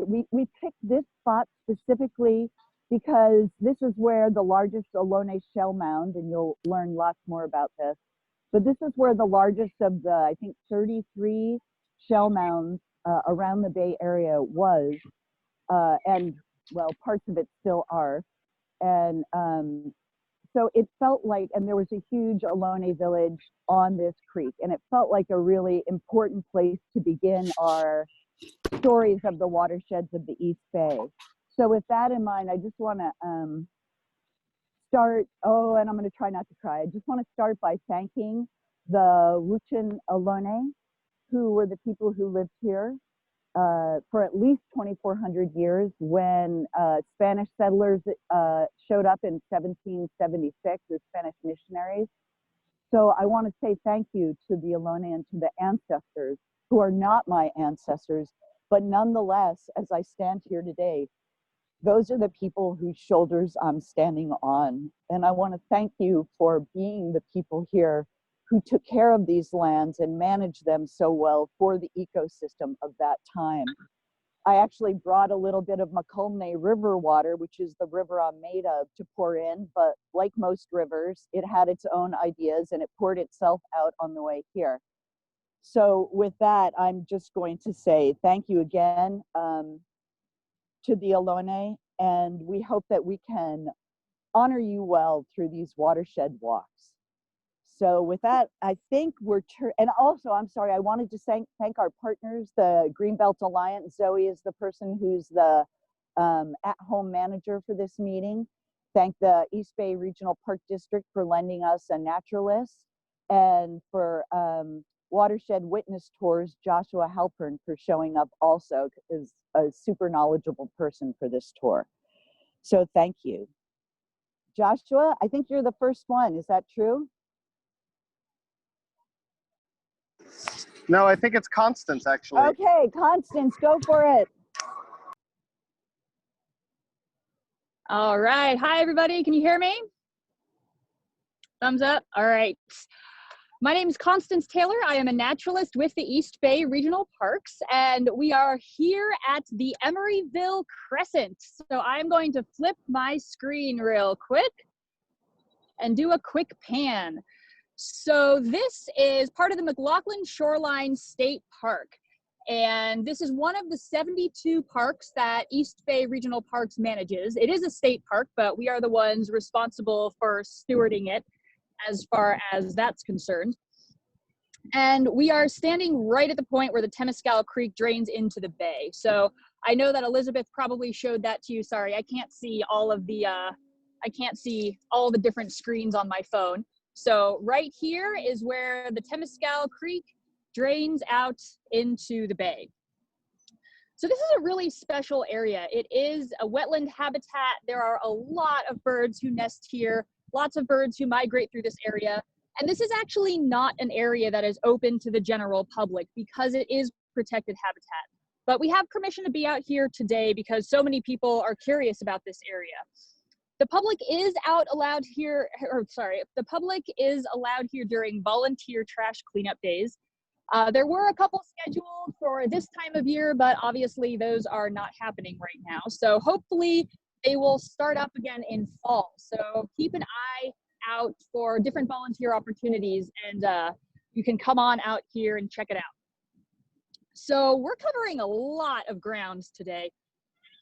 we picked this spot specifically because this is where the largest Ohlone Shellmound, and you'll learn lots more about this, but this is where the largest of the, I think, 33 shell mounds around the Bay Area was, and well, parts of it still are. And so it felt like, and there was a huge Elone village on this creek, and it felt like a really important place to begin our stories of the watersheds of the East Bay. So with that in mind, I just want to start, oh, and I'm going to try not to cry. I just want to start by thanking the Wuchin Elone, who were the people who lived here for at least 2,400 years when Spanish settlers showed up in 1776, the Spanish missionaries. So I want to say thank you to the Elone and to the ancestors who are not my ancestors, but nonetheless, as I stand here today, those are the people whose shoulders I'm standing on. And I want to thank you for being the people here who took care of these lands and managed them so well for the ecosystem of that time. I actually brought a little bit of Mclaughlin River water, which is the river I'm made of, to pour in, but like most rivers, it had its own ideas and it poured itself out on the way here. So with that, I'm just going to say thank you again to the Elone, and we hope that we can honor you well through these watershed walks. So with that, I think we're, and also, I'm sorry, I wanted to thank our partners, the Greenbelt Alliance. Zoe is the person who's the at-home manager for this meeting. Thank the East Bay Regional Park District for lending us a naturalist, and for Watershed Witness Tours, Joshua Halpern, for showing up also, is a super knowledgeable person for this tour. So thank you. Joshua, I think you're the first one, is that true? No, I think it's Constance, actually. Okay, Constance, go for it. All right, hi everybody, can you hear me? Thumbs up, all right. My name is Constance Taylor. I am a naturalist with the East Bay Regional Parks, and we are here at the Emeryville Crescent. So I'm going to flip my screen real quick and do a quick pan. So this is part of the Mclaughlin Shoreline State Park. And this is one of the 72 parks that East Bay Regional Parks manages. It is a state park, but we are the ones responsible for stewarding it as far as that's concerned. And we are standing right at the point where the Temescal Creek drains into the bay. So I know that Elizabeth probably showed that to you. Sorry, I can't see all of the, different screens on my phone. So right here is where the Temescal Creek drains out into the bay. So this is a really special area. It is a wetland habitat. There are a lot of birds who nest here, lots of birds who migrate through this area. And this is actually not an area that is open to the general public because it is protected habitat. But we have permission to be out here today because so many people are curious about this area. The public is allowed here during volunteer trash cleanup days. There were a couple scheduled for this time of year, but obviously those are not happening right now. So hopefully they will start up again in fall. So keep an eye out for different volunteer opportunities, and you can come on out here and check it out. So we're covering a lot of ground today.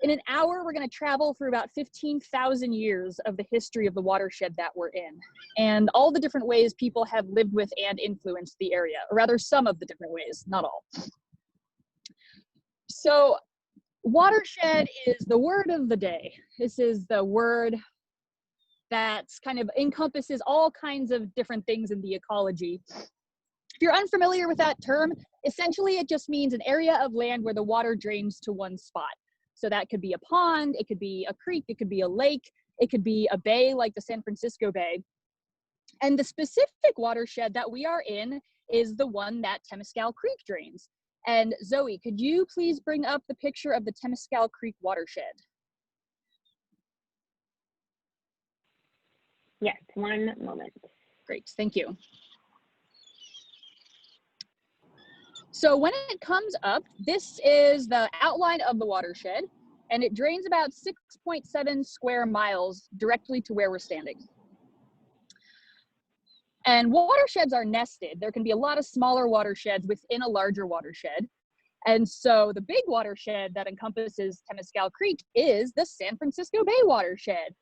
In an hour, we're going to travel through about 15,000 years of the history of the watershed that we're in, and all the different ways people have lived with and influenced the area, or rather some of the different ways, not all. So watershed is the word of the day. This is the word that kind of encompasses all kinds of different things in the ecology. If you're unfamiliar with that term, essentially it just means an area of land where the water drains to one spot. So that could be a pond, it could be a creek, it could be a lake, it could be a bay like the San Francisco Bay. And the specific watershed that we are in is the one that Temescal Creek drains. And Zoe, could you please bring up the picture of the Temescal Creek Watershed? Yes, one moment. Great, thank you. So when it comes up, this is the outline of the watershed, and it drains about 6.7 square miles directly to where we're standing. And watersheds are nested. There can be a lot of smaller watersheds within a larger watershed. And so the big watershed that encompasses Temescal Creek is the San Francisco Bay Watershed.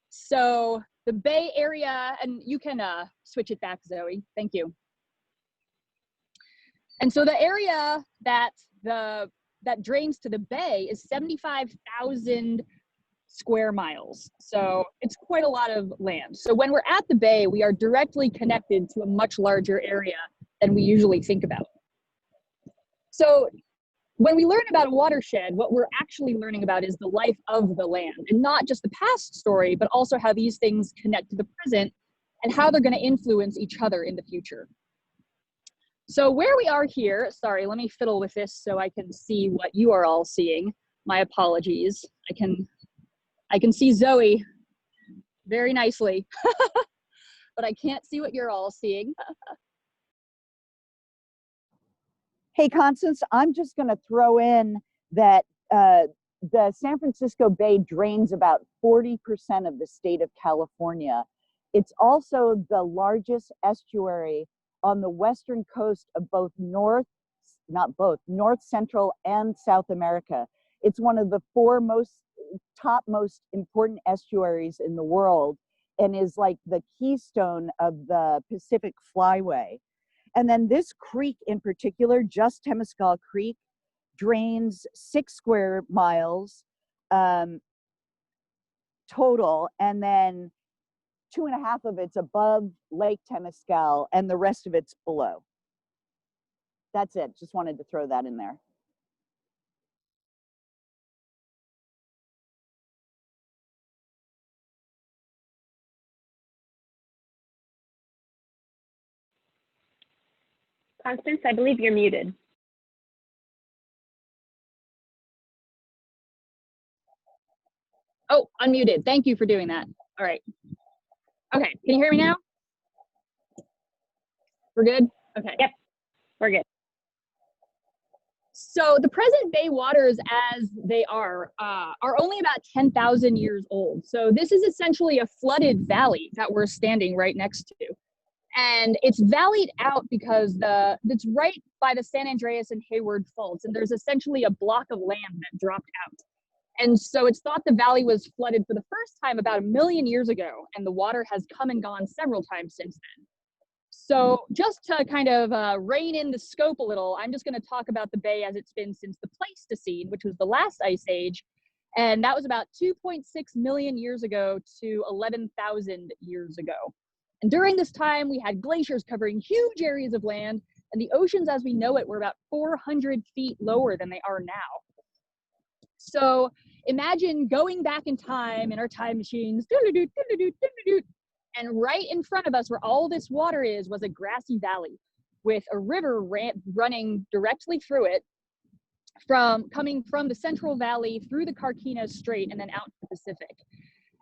So the Bay Area, and you can switch it back, Zoe, thank you. And so the area that drains to the bay is 75,000 square miles. So it's quite a lot of land. So when we're at the bay, we are directly connected to a much larger area than we usually think about. So when we learn about a watershed, what we're actually learning about is the life of the land, and not just the past story, but also how these things connect to the present and how they're going to influence each other in the future. So where we are here, sorry, let me fiddle with this so I can see what you are all seeing. My apologies. I can see Zoe very nicely, but I can't see what you're all seeing. Hey, Constance, I'm just going to throw in that the San Francisco Bay drains about 40% of the state of California. It's also the largest estuary on the western coast of both North, Central, and South America. It's one of the four top most important estuaries in the world, and is like the keystone of the Pacific Flyway. And then this creek in particular, just Temescal Creek, drains 6 square miles total, and then 2.5 of it's above Lake Temescal, and the rest of it's below. That's it. Just wanted to throw that in there. Constance, I believe you're muted. Oh, unmuted. Thank you for doing that. All right. Okay, can you hear me now? We're good? Okay. Yep, we're good. So the present bay waters as they are only about 10,000 years old. So this is essentially a flooded valley that we're standing right next to. And it's valleyed out because it's right by the San Andreas and Hayward faults. And there's essentially a block of land that dropped out. And so it's thought the valley was flooded for the first time about 1 million years ago, and the water has come and gone several times since then. So just to kind of rein in the scope a little, I'm just going to talk about the bay as it's been since the Pleistocene, which was the last ice age. And that was about 2.6 million years ago to 11,000 years ago. And during this time, we had glaciers covering huge areas of land, and the oceans as we know it were about 400 feet lower than they are now. So imagine going back in time in our time machines, and right in front of us where all this water is was a grassy valley with a river running directly through it, coming from the Central Valley through the Carquinez Strait and then out to the Pacific.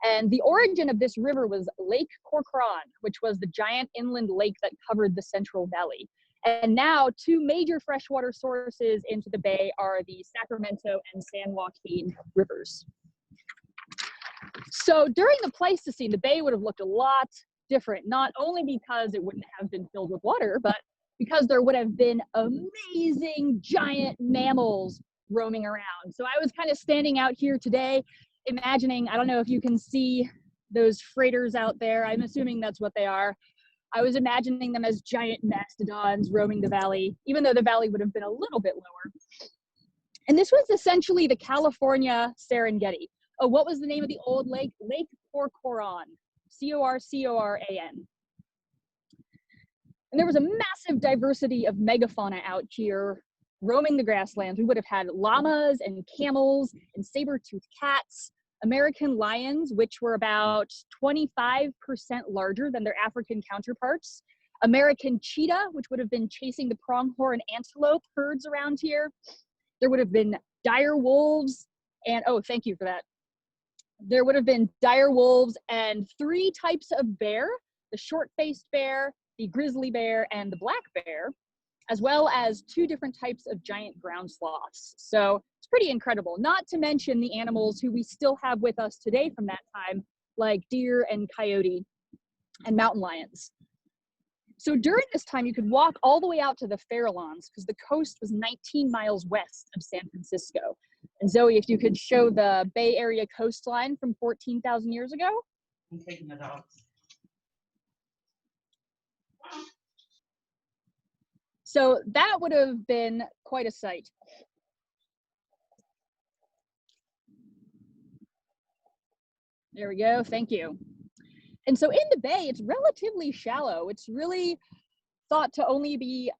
And the origin of this river was Lake Corcoran, which was the giant inland lake that covered the Central Valley. And now 2 major freshwater sources into the bay are the Sacramento and San Joaquin rivers. So during the Pleistocene, the bay would have looked a lot different, not only because it wouldn't have been filled with water, but because there would have been amazing giant mammals roaming around. So I was kind of standing out here today, imagining, I don't know if you can see those freighters out there. I'm assuming that's what they are. I was imagining them as giant mastodons roaming the valley, even though the valley would have been a little bit lower. And this was essentially the California Serengeti. Oh, what was the name of the old lake? Lake Corcoran, C-O-R-C-O-R-A-N. And there was a massive diversity of megafauna out here roaming the grasslands. We would have had llamas and camels and saber-toothed cats, American lions, which were about 25% larger than their African counterparts, American cheetah, which would have been chasing the pronghorn antelope herds around here. There would have been dire wolves, and oh, thank you for that. There would have been dire wolves and 3 types of bear, the short-faced bear, the grizzly bear, and the black bear. as well as 2 different types of giant ground sloths. So it's pretty incredible, not to mention the animals who we still have with us today from that time, like deer and coyote and mountain lions. So during this time, you could walk all the way out to the Farallones because the coast was 19 miles west of San Francisco. And Zoe, if you could show the Bay Area coastline from 14,000 years ago. I'm taking the dogs. So that would have been quite a sight. There we go, thank you. And so in the bay, it's relatively shallow. It's really thought to only be,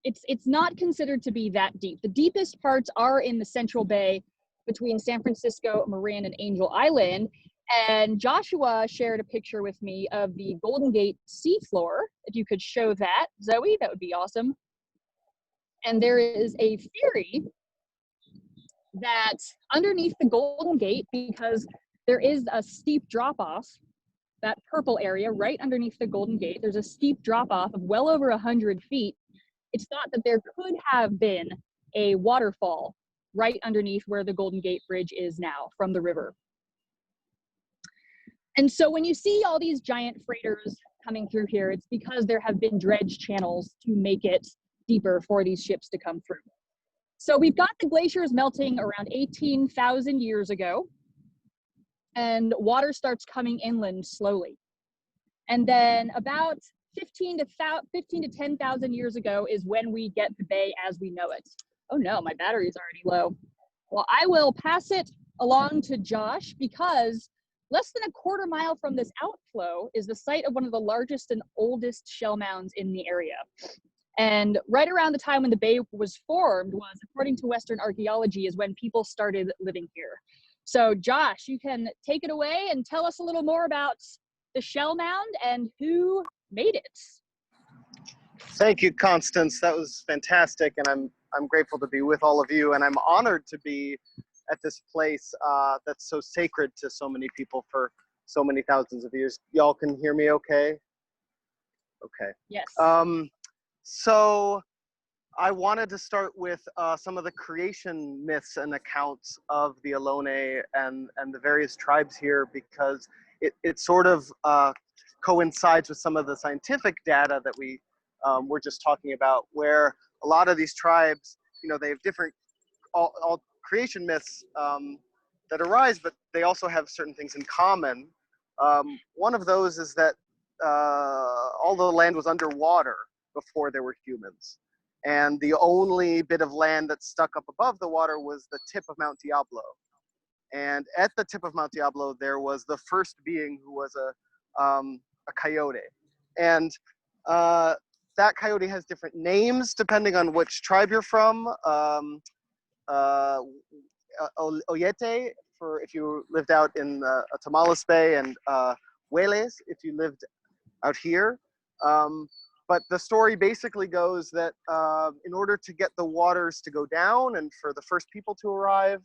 it's not considered to be that deep. The deepest parts are in the Central Bay between San Francisco, Marin, and Angel Island. And Joshua shared a picture with me of the Golden Gate seafloor. If you could show that, Zoe, that would be awesome. And there is a theory that underneath the Golden Gate, because there is a steep drop-off, that purple area right underneath the Golden Gate, there's a steep drop-off of well over 100 feet. It's thought that there could have been a waterfall right underneath where the Golden Gate Bridge is now from the river. And so when you see all these giant freighters coming through here, it's because there have been dredge channels to make it deeper for these ships to come through. So we've got the glaciers melting around 18,000 years ago, and water starts coming inland slowly. And then about 15 to 10,000 years ago is when we get the bay as we know it. Oh no, my battery's already low. Well, I will pass it along to Josh because less than a quarter mile from this outflow is the site of one of the largest and oldest shell mounds in the area. And right around the time when the bay was formed was, according to Western archaeology, is when people started living here. So Josh, you can take it away and tell us a little more about the shell mound and who made it. Thank you, Constance. That was fantastic, and I'm grateful to be with all of you, and I'm honored to be at this place that's so sacred to so many people for so many thousands of years. Y'all can hear me okay? Okay. Yes. So I wanted to start with some of the creation myths and accounts of the Elone and the various tribes here, because it sort of coincides with some of the scientific data that we were just talking about, where a lot of these tribes, you know, they have different all creation myths that arise, but they also have certain things in common. One of those is that all the land was underwater before there were humans. And the only bit of land that stuck up above the water was the tip of Mount Diablo. And at the tip of Mount Diablo, there was the first being who was a coyote. And that coyote has different names depending on which tribe you're from. Oyete, for if you lived out in Temescal Bay, and Hueles, if you lived out here. But the story basically goes that in order to get the waters to go down and for the first people to arrive,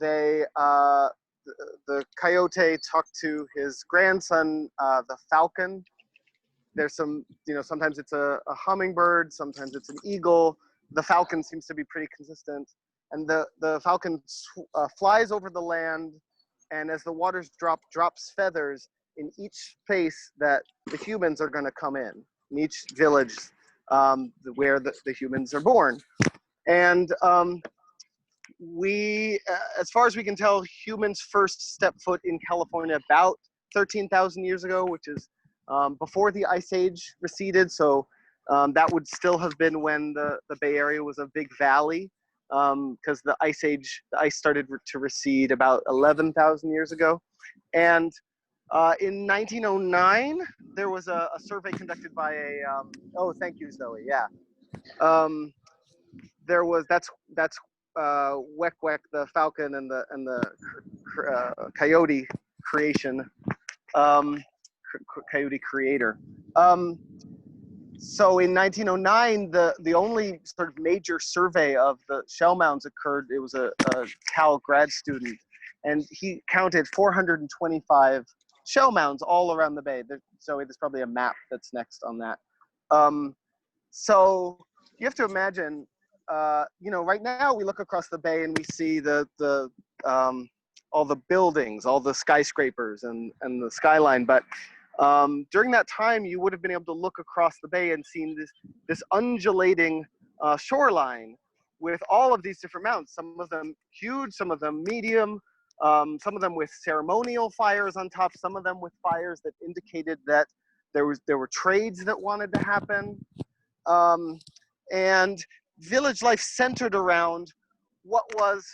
the coyote talked to his grandson, the falcon. There's some, you know, sometimes it's a hummingbird, sometimes it's an eagle. The falcon seems to be pretty consistent. And the falcon flies over the land, and as the waters drops feathers in each place that the humans are going to come in each village where the humans are born. And as far as we can tell, humans first stepped foot in California about 13,000 years ago, which is before the Ice Age receded. So that would still have been when the Bay Area was a big valley, because the ice started to recede about 11,000 years ago. And in 1909, there was a survey conducted by oh, thank you, Zoe. Yeah, there was that's Wek Wek, the falcon, and the coyote creation, coyote creator. So in 1909, the only sort of major survey of the shell mounds occurred. It was a Cal grad student, and he counted 425 shell mounds all around the bay. Zoe, there's probably a map that's next on that. So you have to imagine, you know, right now we look across the bay and we see all the buildings, all the skyscrapers and the skyline. But during that time, you would have been able to look across the bay and seen this undulating shoreline with all of these different mounds, some of them huge, some of them medium, some of them with ceremonial fires on top, some of them with fires that indicated that there were trades that wanted to happen. And village life centered around what was,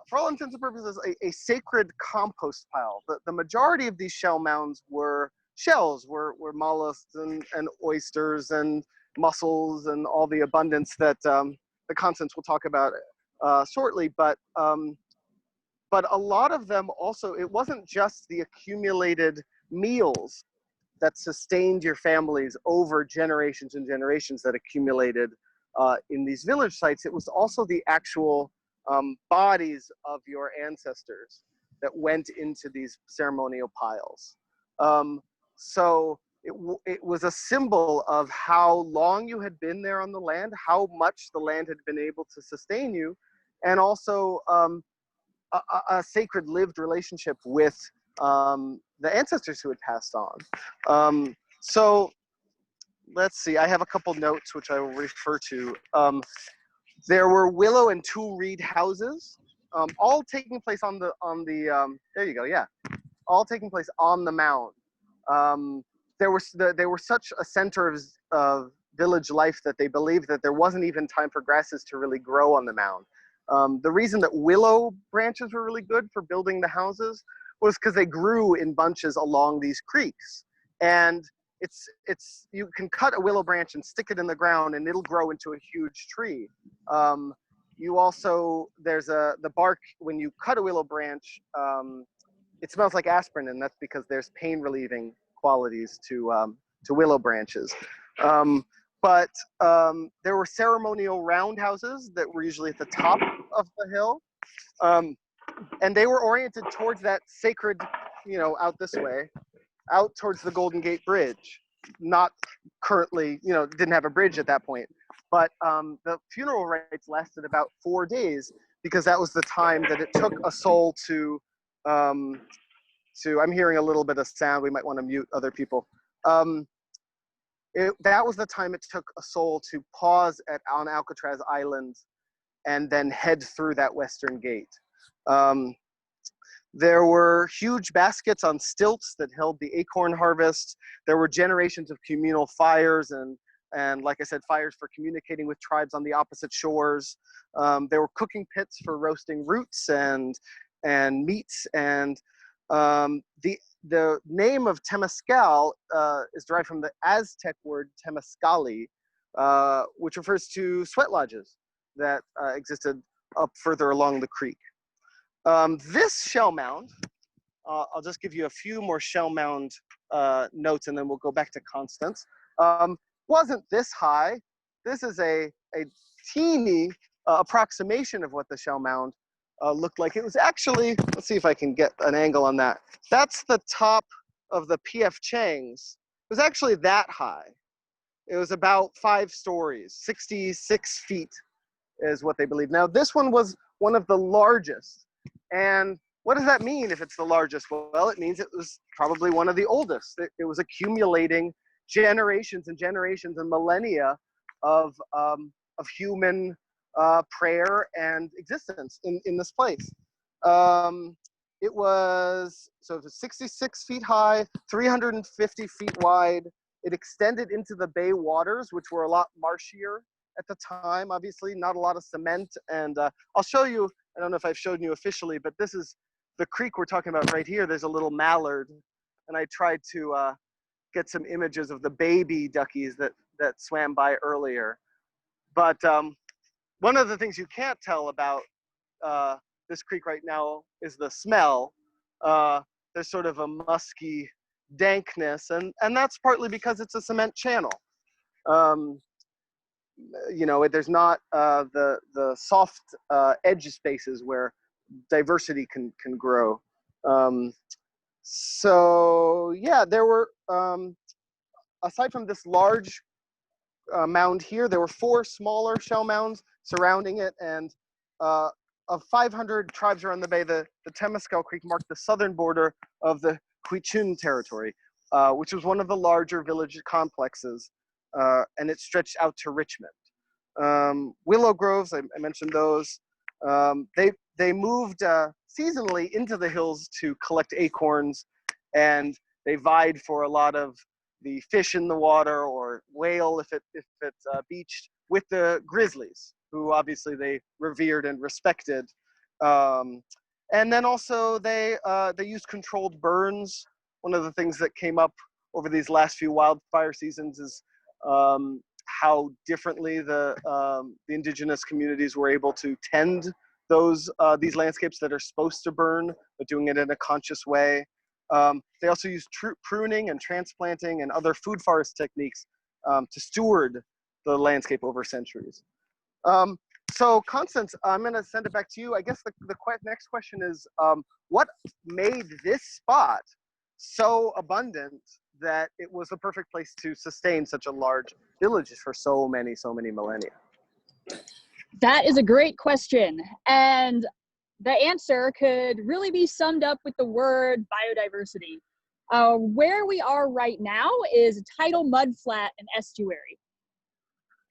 for all intents and purposes, a sacred compost pile. The majority of these shell mounds were shells, were mollusks and oysters and mussels and all the abundance that the Constance will talk about shortly. But a lot of them also, it wasn't just the accumulated meals that sustained your families over generations and generations that accumulated in these village sites. It was also the actual bodies of your ancestors that went into these ceremonial piles. So it was a symbol of how long you had been there on the land, how much the land had been able to sustain you, and also a sacred lived relationship with the ancestors who had passed on. So let's see, I have a couple notes which I will refer to. There were willow and two reed houses, all taking place on the there you go, yeah, all taking place on the mound. They were such a center of village life that they believed that there wasn't even time for grasses to really grow on the mound. The reason that willow branches were really good for building the houses was because they grew in bunches along these creeks. And you can cut a willow branch and stick it in the ground and it'll grow into a huge tree. You also, the bark, when you cut a willow branch, it smells like aspirin, and that's because there's pain relieving qualities to willow branches. But there were ceremonial roundhouses that were usually at the top of the hill. And they were oriented towards that sacred, you know, out this way, out towards the Golden Gate Bridge. Not currently, you know, didn't have a bridge at that point. But the funeral rites lasted about 4 days because that was the time that it took a soul to I'm hearing a little bit of sound. We might want to mute other people. That was the time it took a soul to pause on Alcatraz Island and then head through that western gate. There were huge baskets on stilts that held the acorn harvest. There were generations of communal fires and like I said, fires for communicating with tribes on the opposite shores. There were cooking pits for roasting roots and meats, and the name of Temescal is derived from the Aztec word Temescali, which refers to sweat lodges that existed up further along the creek. This shell mound, I'll just give you a few more shell mound notes and then we'll go back to Constance. Wasn't this high. This is a teeny approximation of what the shell mound looked like. It was actually, let's see if I can get an angle on that. That's the top of the P.F. Chang's. It was actually that high. It was about 5 stories, 66 feet is what they believe. Now this one was one of the largest. And what does that mean if it's the largest? Well, it means it was probably one of the oldest. It was accumulating generations and generations and millennia of human prayer and existence in this place. It was 66 feet high, 350 feet wide. It extended into the bay waters, which were a lot marshier at the time, obviously, not a lot of cement. And I'll show you, I don't know if I've shown you officially, but this is the creek we're talking about right here. There's a little mallard. And I tried to get some images of the baby duckies that swam by earlier. But one of the things you can't tell about this creek right now is the smell. There's sort of a musky dankness, and that's partly because it's a cement channel. You know, there's not the soft edge spaces where diversity can grow. So yeah, there were, aside from this large mound here. There were 4 smaller shell mounds surrounding it, and of 500 tribes around the bay, the Temescal Creek marked the southern border of the Huichun territory, which was one of the larger village complexes, and it stretched out to Richmond. Willow Groves, I mentioned those. They moved seasonally into the hills to collect acorns, and they vied for a lot of the fish in the water or whale if it beached with the grizzlies, who obviously they revered and respected. And then also they used controlled burns. One of the things that came up over these last few wildfire seasons is how differently the indigenous communities were able to tend these landscapes that are supposed to burn, but doing it in a conscious way. They also use pruning and transplanting and other food forest techniques to steward the landscape over centuries. So Constance, I'm gonna send it back to you. I guess the next question is, what made this spot so abundant that it was the perfect place to sustain such a large village for so many millennia? That is a great question. And the answer could really be summed up with the word biodiversity. Where we are right now is a tidal mudflat and estuary.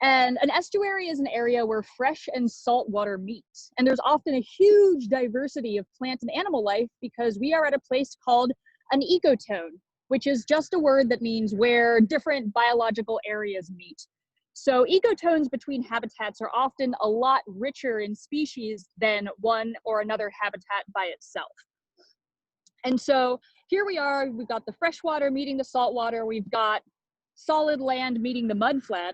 And an estuary is an area where fresh and salt water meet. And there's often a huge diversity of plant and animal life because we are at a place called an ecotone, which is just a word that means where different biological areas meet. So ecotones between habitats are often a lot richer in species than one or another habitat by itself. And so here we are, we've got the freshwater meeting the saltwater, we've got solid land meeting the mudflats.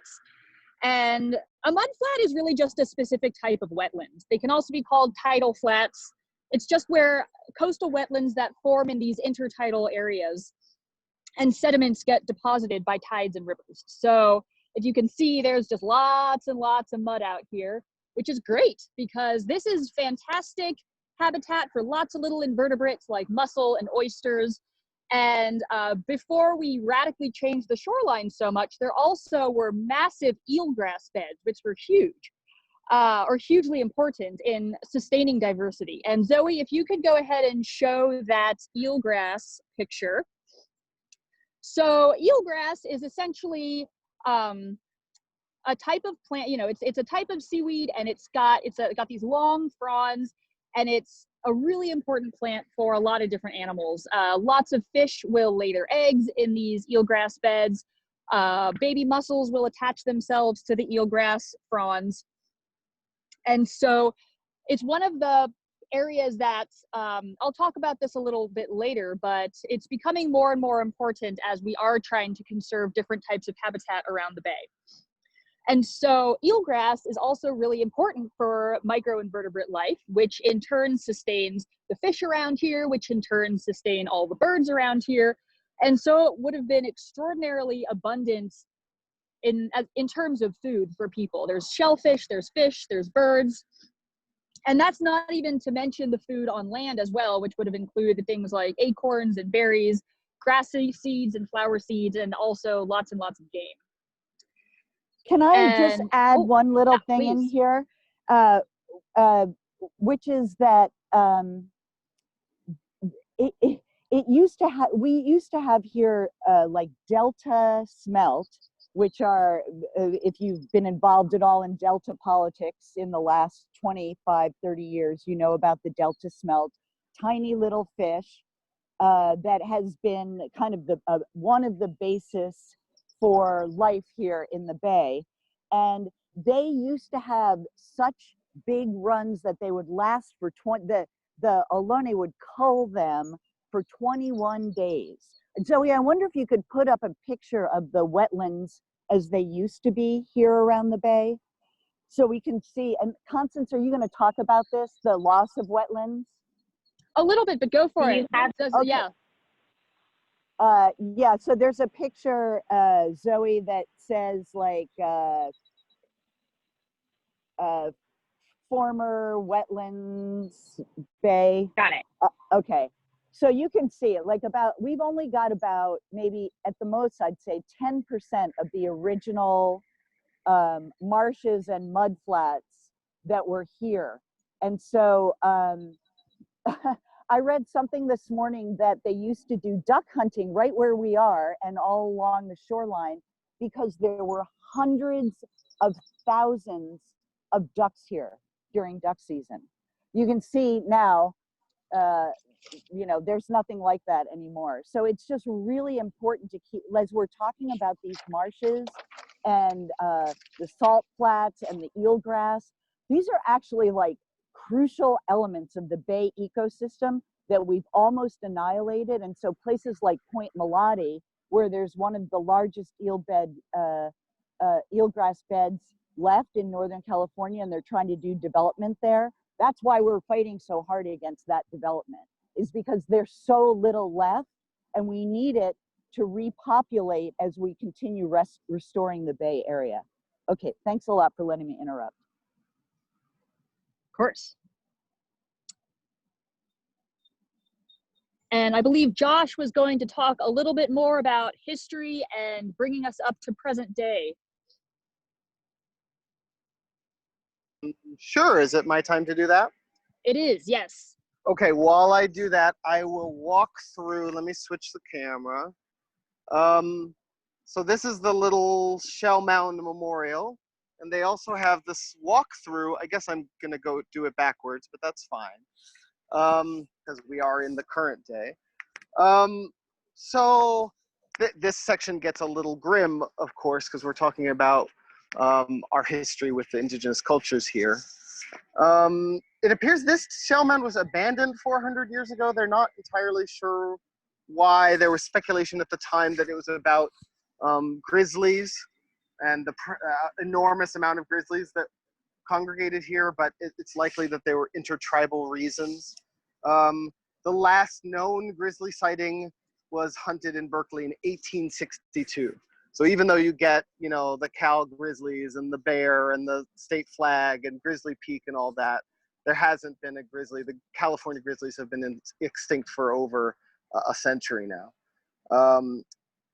And a mudflat is really just a specific type of wetlands. They can also be called tidal flats. It's just where coastal wetlands that form in these intertidal areas and sediments get deposited by tides and rivers. So if you can see, there's just lots and lots of mud out here, which is great because this is fantastic habitat for lots of little invertebrates like mussel and oysters. And before we radically changed the shoreline so much, there also were massive eelgrass beds, which were huge, or hugely important in sustaining diversity. And Zoe, if you could go ahead and show that eelgrass picture. So eelgrass is essentially a type of plant, you know, it's a type of seaweed, and it's got these long fronds, and it's a really important plant for a lot of different animals. Lots of fish will lay their eggs in these eelgrass beds. Baby mussels will attach themselves to the eelgrass fronds. And so it's one of the areas that, I'll talk about this a little bit later, but it's becoming more and more important as we are trying to conserve different types of habitat around the bay. And so eelgrass is also really important for microinvertebrate life, which in turn sustains the fish around here, which in turn sustain all the birds around here. And so it would have been extraordinarily abundant in terms of food for people. There's shellfish, there's fish, there's birds. And that's not even to mention the food on land as well, which would have included things like acorns and berries, grassy seeds and flower seeds, and also lots and lots of game. Can I just add one little thing in please. here, which is that it used to have, we used to have here like delta smelt, which are, if you've been involved at all in delta politics in the last 25, 30 years, you know about the delta smelt, tiny little fish that has been kind of the one of the basis for life here in the bay. And they used to have such big runs that they would last for the Ohlone would cull them for 21 days. And Zoe, I wonder if you could put up a picture of the wetlands as they used to be here around the bay, so we can see. And Constance, are you going to talk about this, the loss of wetlands? A little bit, but go for it. Okay. Yeah. Yeah, so there's a picture, Zoe, that says like former wetlands bay. Got it. Okay, so you can see it, like we've only got about maybe at the most, I'd say 10% of the original marshes and mudflats that were here. And so I read something this morning that they used to do duck hunting right where we are and all along the shoreline because there were hundreds of thousands of ducks here during duck season. You can see now, you know, there's nothing like that anymore. So it's just really important to keep, as we're talking about these marshes and the salt flats and the eelgrass, these are actually like crucial elements of the bay ecosystem that we've almost annihilated. And so places like Point Melody, where there's one of the largest eelgrass beds left in Northern California, and they're trying to do development there. That's why we're fighting so hard against that development, is because there's so little left and we need it to repopulate as we continue restoring the Bay Area. Okay, thanks a lot for letting me interrupt. Of course. And I believe Josh was going to talk a little bit more about history and bringing us up to present day. Sure, is it my time to do that? It is, yes. Okay, while I do that, I will walk through, let me switch the camera. So this is the little Shellmound Memorial, and they also have this walkthrough. I guess I'm gonna go do it backwards, but that's fine, because we are in the current day. So this section gets a little grim, of course, because we're talking about our history with the indigenous cultures here. It appears this shell mound was abandoned 400 years ago. They're not entirely sure why. There was speculation at the time that it was about grizzlies and the enormous amount of grizzlies that congregated here, but it's likely that there were intertribal reasons. The last known grizzly sighting was hunted in Berkeley in 1862. So even though you get, you know, the cow grizzlies and the bear and the state flag and Grizzly Peak and all that, there hasn't been a grizzly. The California grizzlies have been extinct for over a century now.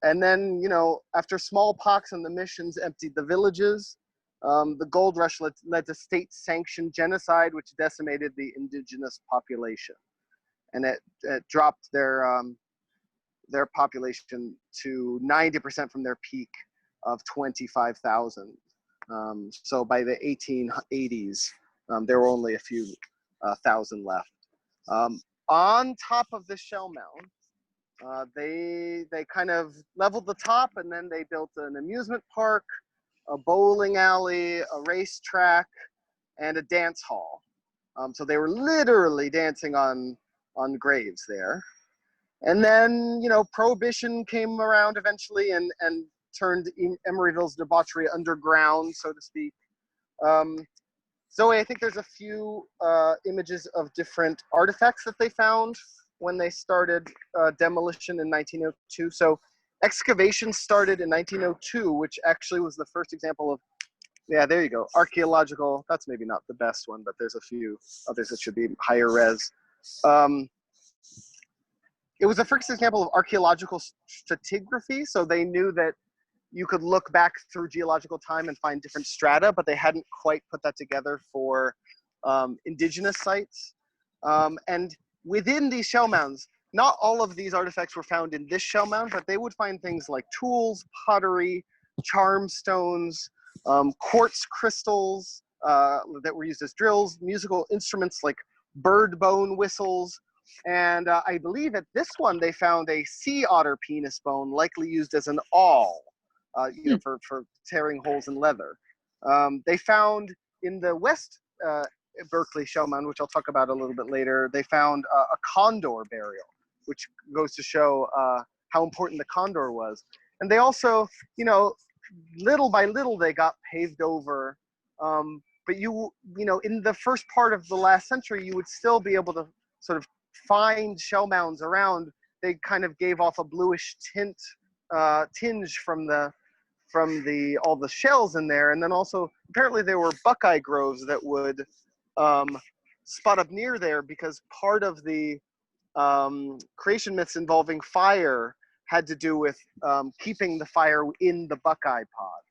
And then, you know, after smallpox and the missions emptied the villages, the gold rush led to state-sanctioned genocide, which decimated the indigenous population. And it dropped their population to 90% from their peak of 25,000. So by the 1880s, there were only a few thousand left. On top of the shell mound, they kind of leveled the top, and then they built an amusement park, a bowling alley, a racetrack, and a dance hall. So they were literally dancing on graves there. And then, you know, Prohibition came around eventually and turned Emeryville's debauchery underground, so to speak. Zoe, I think there's a few images of different artifacts that they found when they started demolition in 1902. So excavation started in 1902, which actually was the first example of, yeah, there you go, archaeological. That's maybe not the best one, but there's a few others that should be higher res. It was the first example of archaeological stratigraphy, so they knew that you could look back through geological time and find different strata, but they hadn't quite put that together for indigenous sites. And within these shell mounds, not all of these artifacts were found in this shell mound, but they would find things like tools, pottery, charm stones, quartz crystals that were used as drills, musical instruments like bird bone whistles, and I believe at this one they found a sea otter penis bone, likely used as an awl, you know, for tearing holes in leather. They found in the West Berkeley shell mound, which I'll talk about a little bit later, they found a condor burial, which goes to show how important the condor was. And they also, you know, little by little they got paved over. But you know, in the first part of the last century, you would still be able to sort of find shell mounds around. They kind of gave off a bluish tinge from all the shells in there. And then also apparently there were buckeye groves that would spot up near there, because part of the creation myths involving fire had to do with keeping the fire in the buckeye pod.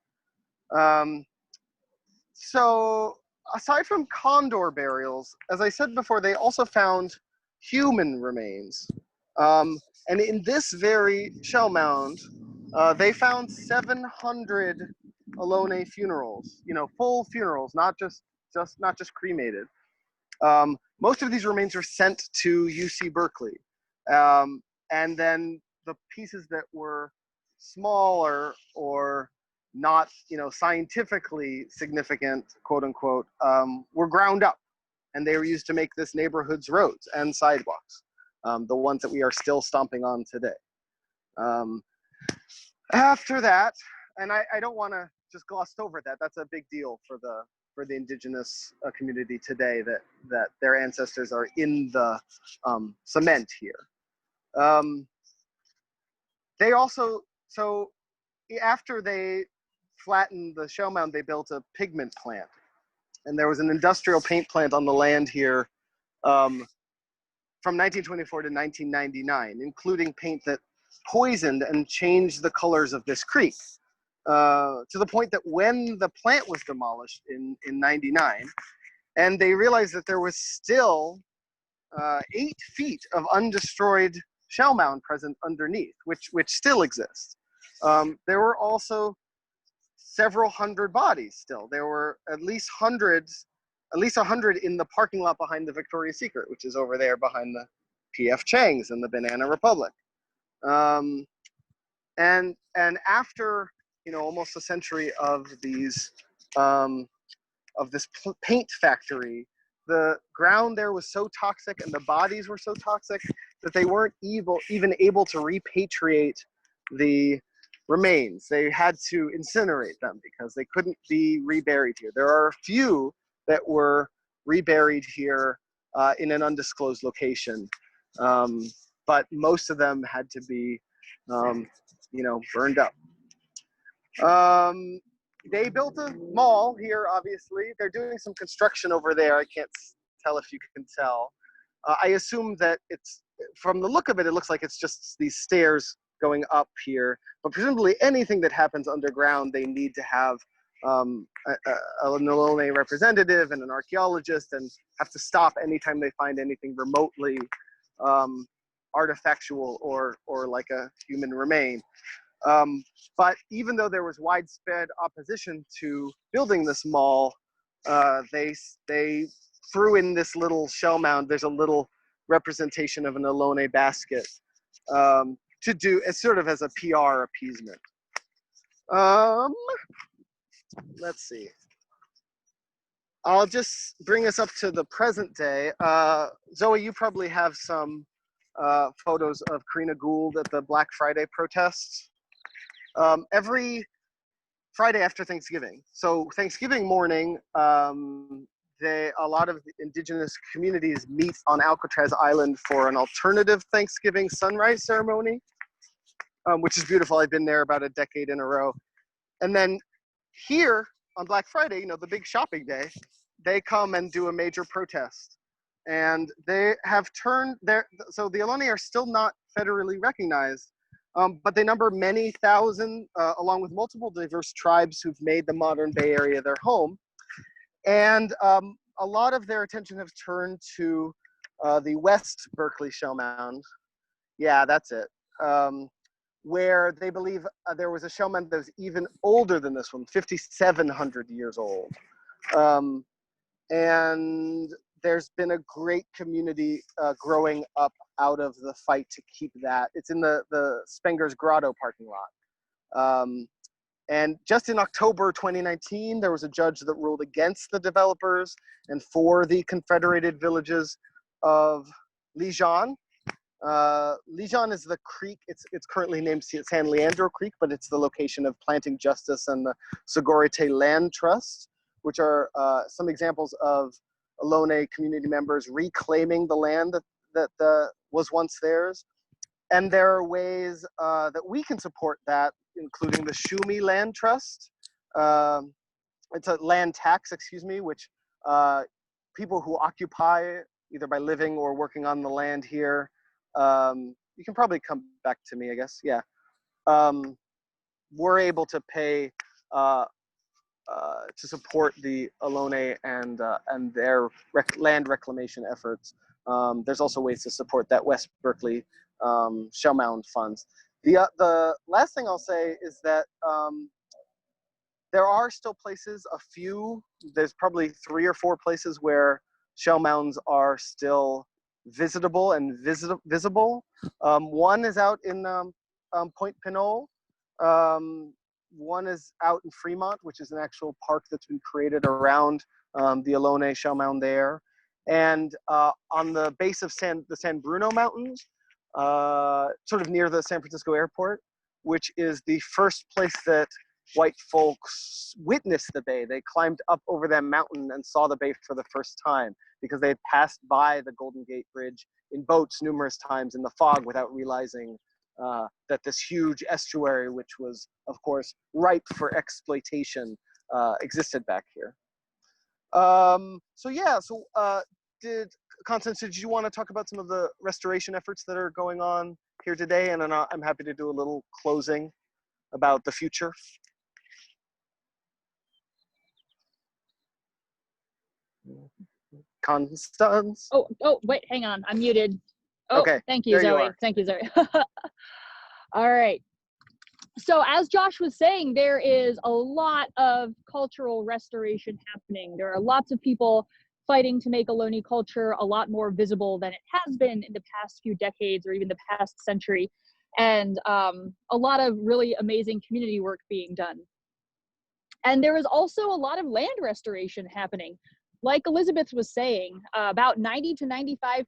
So aside from condor burials, as I said before, they also found human remains. And in this very shell mound, they found 700 Ohlone funerals, full funerals, not just cremated. Most of these remains were sent to UC Berkeley. And then the pieces that were smaller or not, scientifically significant, quote unquote, were ground up, and they were used to make this neighborhood's roads and sidewalks, the ones that we are still stomping on today. After that, and I don't want to just gloss over that. That's a big deal for the indigenous community today, that their ancestors are in the cement here. They also, so after they flattened the shell mound, they built a pigment plant. And there was an industrial paint plant on the land here from 1924 to 1999, including paint that poisoned and changed the colors of this creek. To the point that when the plant was demolished in 99, and they realized that there was still 8 feet of undestroyed shell mound present underneath, which still exists. There were also several hundred bodies still. There were at least 100 in the parking lot behind the Victoria's Secret, which is over there behind the P.F. Chang's and the Banana Republic. And after almost a century of these of this paint factory, the ground there was so toxic and the bodies were so toxic that they weren't even able to repatriate the remains. They had to incinerate them because they couldn't be reburied here. There are a few that were reburied here in an undisclosed location, but most of them had to be burned up. They built a mall here, obviously. They're doing some construction over there. I can't tell if you can tell. I assume that it's, from the look of it, it looks like it's just these stairs going up here. But presumably anything that happens underground, they need to have an Ohlone representative and an archaeologist, and have to stop anytime they find anything remotely artifactual or like a human remain. But even though there was widespread opposition to building this mall, they threw in this little shell mound. There's a little representation of an Ohlone basket to do as sort of as a PR appeasement. Let's see. I'll just bring us up to the present day. Zoe, you probably have some photos of Karina Gould at the Black Friday protests. Every Friday after Thanksgiving. So Thanksgiving morning, a lot of indigenous communities meet on Alcatraz Island for an alternative Thanksgiving sunrise ceremony, which is beautiful. I've been there about a decade in a row. And then here on Black Friday, the big shopping day, they come and do a major protest. And they have turned so the Elone are still not federally recognized, but they number many thousand, along with multiple diverse tribes who've made the modern Bay Area their home. And a lot of their attention has turned to the West Berkeley Shell Mound. Yeah, that's it. Where they believe there was a shell mound that was even older than this one, 5,700 years old. And there's been a great community growing up out of the fight to keep that. It's in the Spenger's Grotto parking lot. And just in October 2019, there was a judge that ruled against the developers and for the Confederated Villages of Lijon. Lijon is the creek. It's currently named San Leandro Creek, but it's the location of Planting Justice and the Segurite Land Trust, which are some examples of Ohlone community members reclaiming the land that was once theirs. And there are ways that we can support that, including the Shumi Land Trust. It's a land tax, which people who occupy, either by living or working on the land here, you can probably come back to me, I guess, yeah. We're able to pay to support the Elone and their land reclamation efforts. There's also ways to support that West Berkeley Shellmound funds. The last thing I'll say is that there are still places, there's probably 3 or 4 places where shell mounds are still visitable and visible. One is out in Point Pinole. One is out in Fremont, which is an actual park that's been created around the Ohlone Shellmound there. And on the base of the San Bruno Mountains, sort of near the San Francisco airport, which is the first place that white folks witnessed the bay. They climbed up over that mountain and saw the bay for the first time because they had passed by the Golden Gate Bridge in boats numerous times in the fog without realizing that this huge estuary, which was, of course, ripe for exploitation, existed back here. Constance, did you want to talk about some of the restoration efforts that are going on here today? And then I'm happy to do a little closing about the future. Constance? Oh, wait, hang on. I'm muted. Oh, okay. Thank you, Zoe. Thank you, Zoe. All right. So as Josh was saying, there is a lot of cultural restoration happening. There are lots of people fighting to make Ohlone culture a lot more visible than it has been in the past few decades or even the past century. And a lot of really amazing community work being done. And there is also a lot of land restoration happening. Like Elizabeth was saying, about 90 to 95%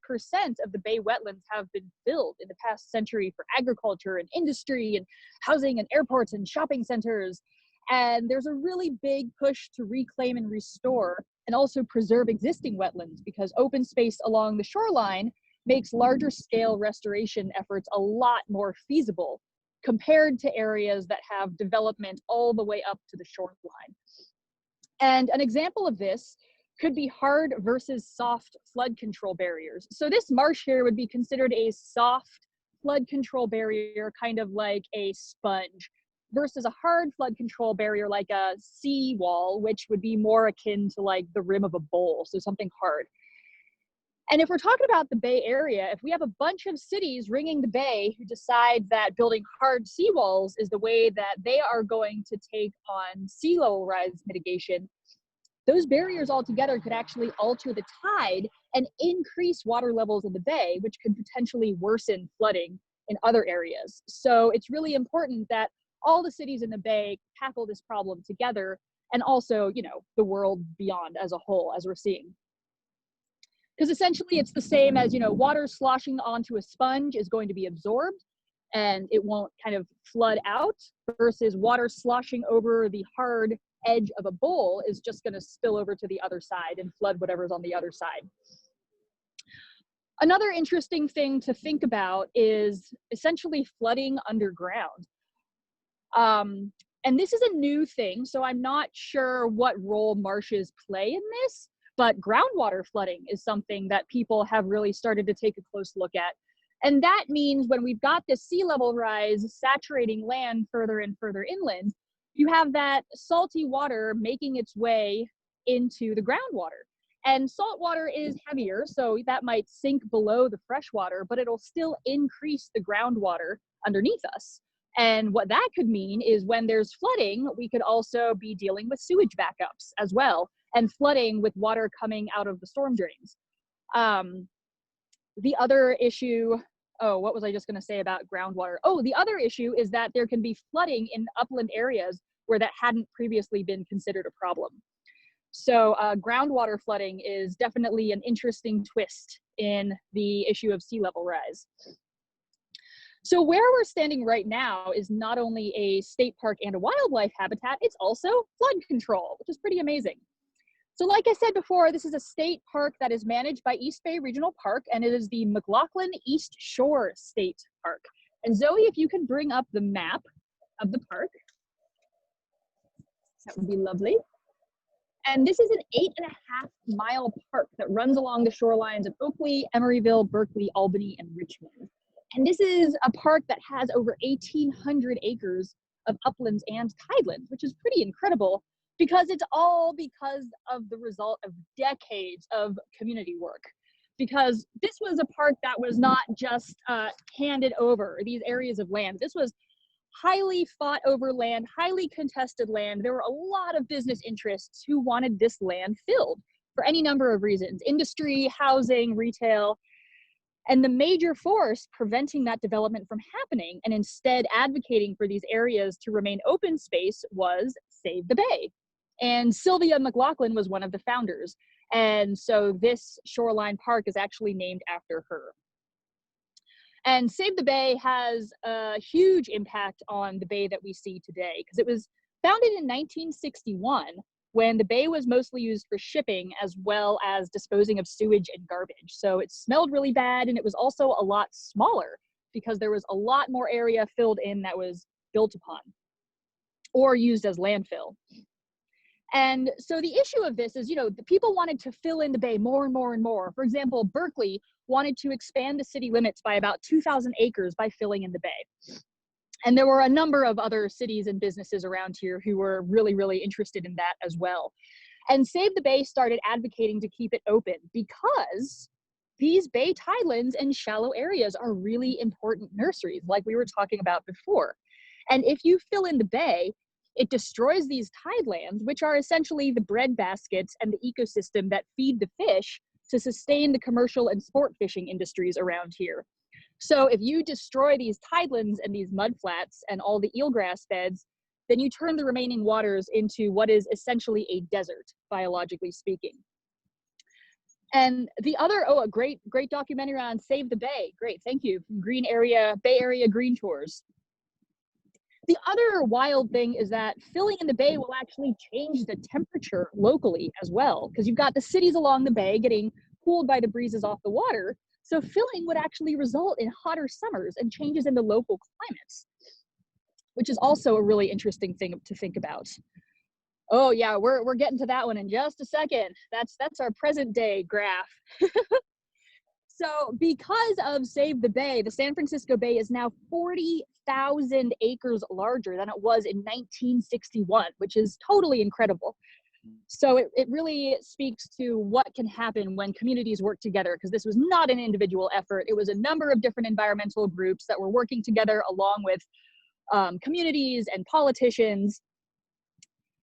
of the Bay wetlands have been filled in the past century for agriculture and industry and housing and airports and shopping centers. And there's a really big push to reclaim and restore and also preserve existing wetlands because open space along the shoreline makes larger scale restoration efforts a lot more feasible compared to areas that have development all the way up to the shoreline. And an example of this could be hard versus soft flood control barriers. So this marsh here would be considered a soft flood control barrier, kind of like a sponge, versus a hard flood control barrier like a sea wall, which would be more akin to like the rim of a bowl, so something hard. And if we're talking about the Bay Area, if we have a bunch of cities ringing the Bay who decide that building hard seawalls is the way that they are going to take on sea level rise mitigation, those barriers altogether could actually alter the tide and increase water levels in the bay, which could potentially worsen flooding in other areas. So it's really important that all the cities in the bay tackle this problem together, and also, you know, the world beyond as a whole, as we're seeing. Because essentially it's the same as, you know, water sloshing onto a sponge is going to be absorbed and it won't kind of flood out, versus water sloshing over the hard edge of a bowl is just going to spill over to the other side and flood whatever's on the other side. Another interesting thing to think about is essentially flooding underground. And this is a new thing, so I'm not sure what role marshes play in this, but groundwater flooding is something that people have really started to take a close look at. And that means when we've got this sea level rise saturating land further and further inland, you have that salty water making its way into the groundwater. And salt water is heavier, so that might sink below the fresh water, but it'll still increase the groundwater underneath us. And what that could mean is when there's flooding, we could also be dealing with sewage backups as well, and flooding with water coming out of the storm drains. The other issue, what was I just gonna say about groundwater? Oh, the other issue is that there can be flooding in upland areas where that hadn't previously been considered a problem. So groundwater flooding is definitely an interesting twist in the issue of sea level rise. So where we're standing right now is not only a state park and a wildlife habitat, it's also flood control, which is pretty amazing. So like I said before, this is a state park that is managed by East Bay Regional Park, and it is the Mclaughlin East Shore State Park. And Zoe, if you can bring up the map of the park, that would be lovely. And this is an 8.5 mile park that runs along the shorelines of Oakley, Emeryville, Berkeley, Albany, and Richmond. And this is a park that has over 1,800 acres of uplands and tidelands, which is pretty incredible. because it's all because of the result of decades of community work. Because this was a park that was not just handed over, these areas of land. This was highly fought over land, highly contested land. There were a lot of business interests who wanted this land filled for any number of reasons: industry, housing, retail. And the major force preventing that development from happening and instead advocating for these areas to remain open space was Save the Bay. And Sylvia Mclaughlin was one of the founders. And so this shoreline park is actually named after her. And Save the Bay has a huge impact on the bay that we see today, because it was founded in 1961 when the bay was mostly used for shipping as well as disposing of sewage and garbage. So it smelled really bad, and it was also a lot smaller because there was a lot more area filled in that was built upon or used as landfill. And so the issue of this is, you know, the people wanted to fill in the bay more and more and more. For example, Berkeley wanted to expand the city limits by about 2,000 acres by filling in the bay. And there were a number of other cities and businesses around here who were really, really interested in that as well. And Save the Bay started advocating to keep it open because these bay tidelands and shallow areas are really important nurseries, like we were talking about before. And if you fill in the bay, it destroys these tidelands, which are essentially the bread baskets and the ecosystem that feed the fish to sustain the commercial and sport fishing industries around here. So if you destroy these tidelands and these mudflats and all the eelgrass beds, then you turn the remaining waters into what is essentially a desert, biologically speaking. And the other, a great documentary on Save the Bay. Great, thank you, from Bay Area Green Tours. The other wild thing is that filling in the bay will actually change the temperature locally as well, because you've got the cities along the bay getting cooled by the breezes off the water. So filling would actually result in hotter summers and changes in the local climates, which is also a really interesting thing to think about. Oh yeah, we're getting to that one in just a second. That's our present day graph. So because of Save the Bay, the San Francisco Bay is now 40,000 acres larger than it was in 1961, which is totally incredible. So it really speaks to what can happen when communities work together, because this was not an individual effort. It was a number of different environmental groups that were working together along with communities and politicians.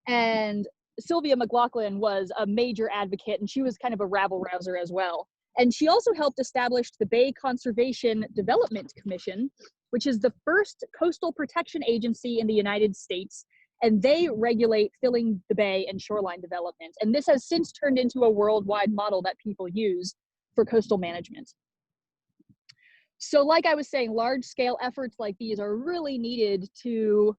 And Sylvia Mclaughlin was a major advocate, and she was kind of a rabble-rouser as well. And she also helped establish the Bay Conservation Development Commission, which is the first coastal protection agency in the United States, and they regulate filling the bay and shoreline development. And this has since turned into a worldwide model that people use for coastal management. So like I was saying, large-scale efforts like these are really needed to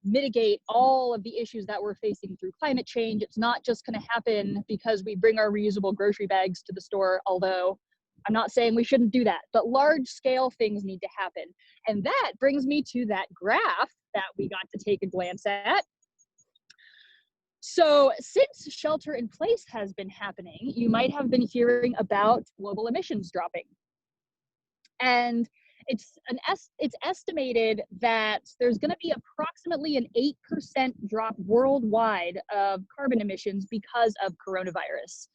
mitigate all of the issues that we're facing through climate change. It's not just going to happen because we bring our reusable grocery bags to the store, although I'm not saying we shouldn't do that, but large scale things need to happen. And that brings me to that graph that we got to take a glance at. So since shelter in place has been happening, you might have been hearing about global emissions dropping. And it's estimated that there's going to be approximately an 8% drop worldwide of carbon emissions because of coronavirus.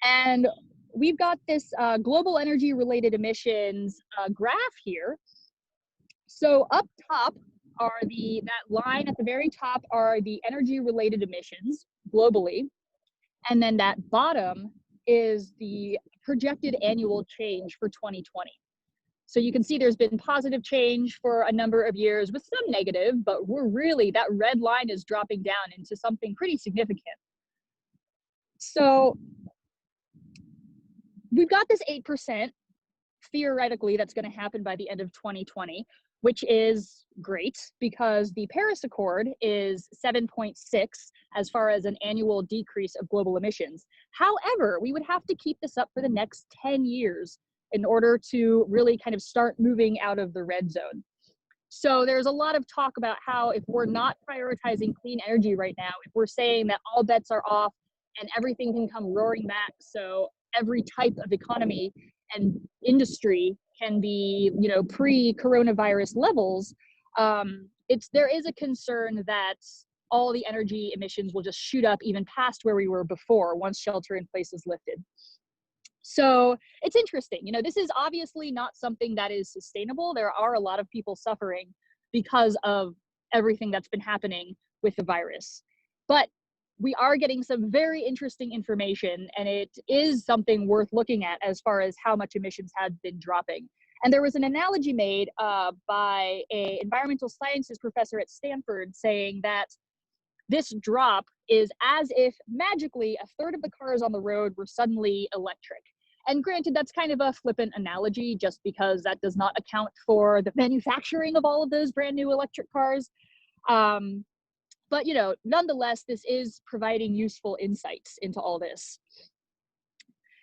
And we've got this global energy related emissions graph here. So up top are that line at the very top are the energy related emissions globally. And then that bottom is the projected annual change for 2020. So you can see there's been positive change for a number of years with some negative, but that red line is dropping down into something pretty significant. So we've got this 8% theoretically that's going to happen by the end of 2020, which is great because the Paris Accord is 7.6 as far as an annual decrease of global emissions. However, we would have to keep this up for the next 10 years in order to really kind of start moving out of the red zone. So there's a lot of talk about how if we're not prioritizing clean energy right now, if we're saying that all bets are off and everything can come roaring back, so every type of economy and industry can be, pre-coronavirus levels, there is a concern that all the energy emissions will just shoot up even past where we were before once shelter in place is lifted. So it's interesting. You know, this is obviously not something that is sustainable. There are a lot of people suffering because of everything that's been happening with the virus. But we are getting some very interesting information, and it is something worth looking at as far as how much emissions have been dropping. And there was an analogy made by an environmental sciences professor at Stanford saying that this drop is as if magically a third of the cars on the road were suddenly electric. And granted, that's kind of a flippant analogy just because that does not account for the manufacturing of all of those brand new electric cars. But, you know, nonetheless, this is providing useful insights into all this.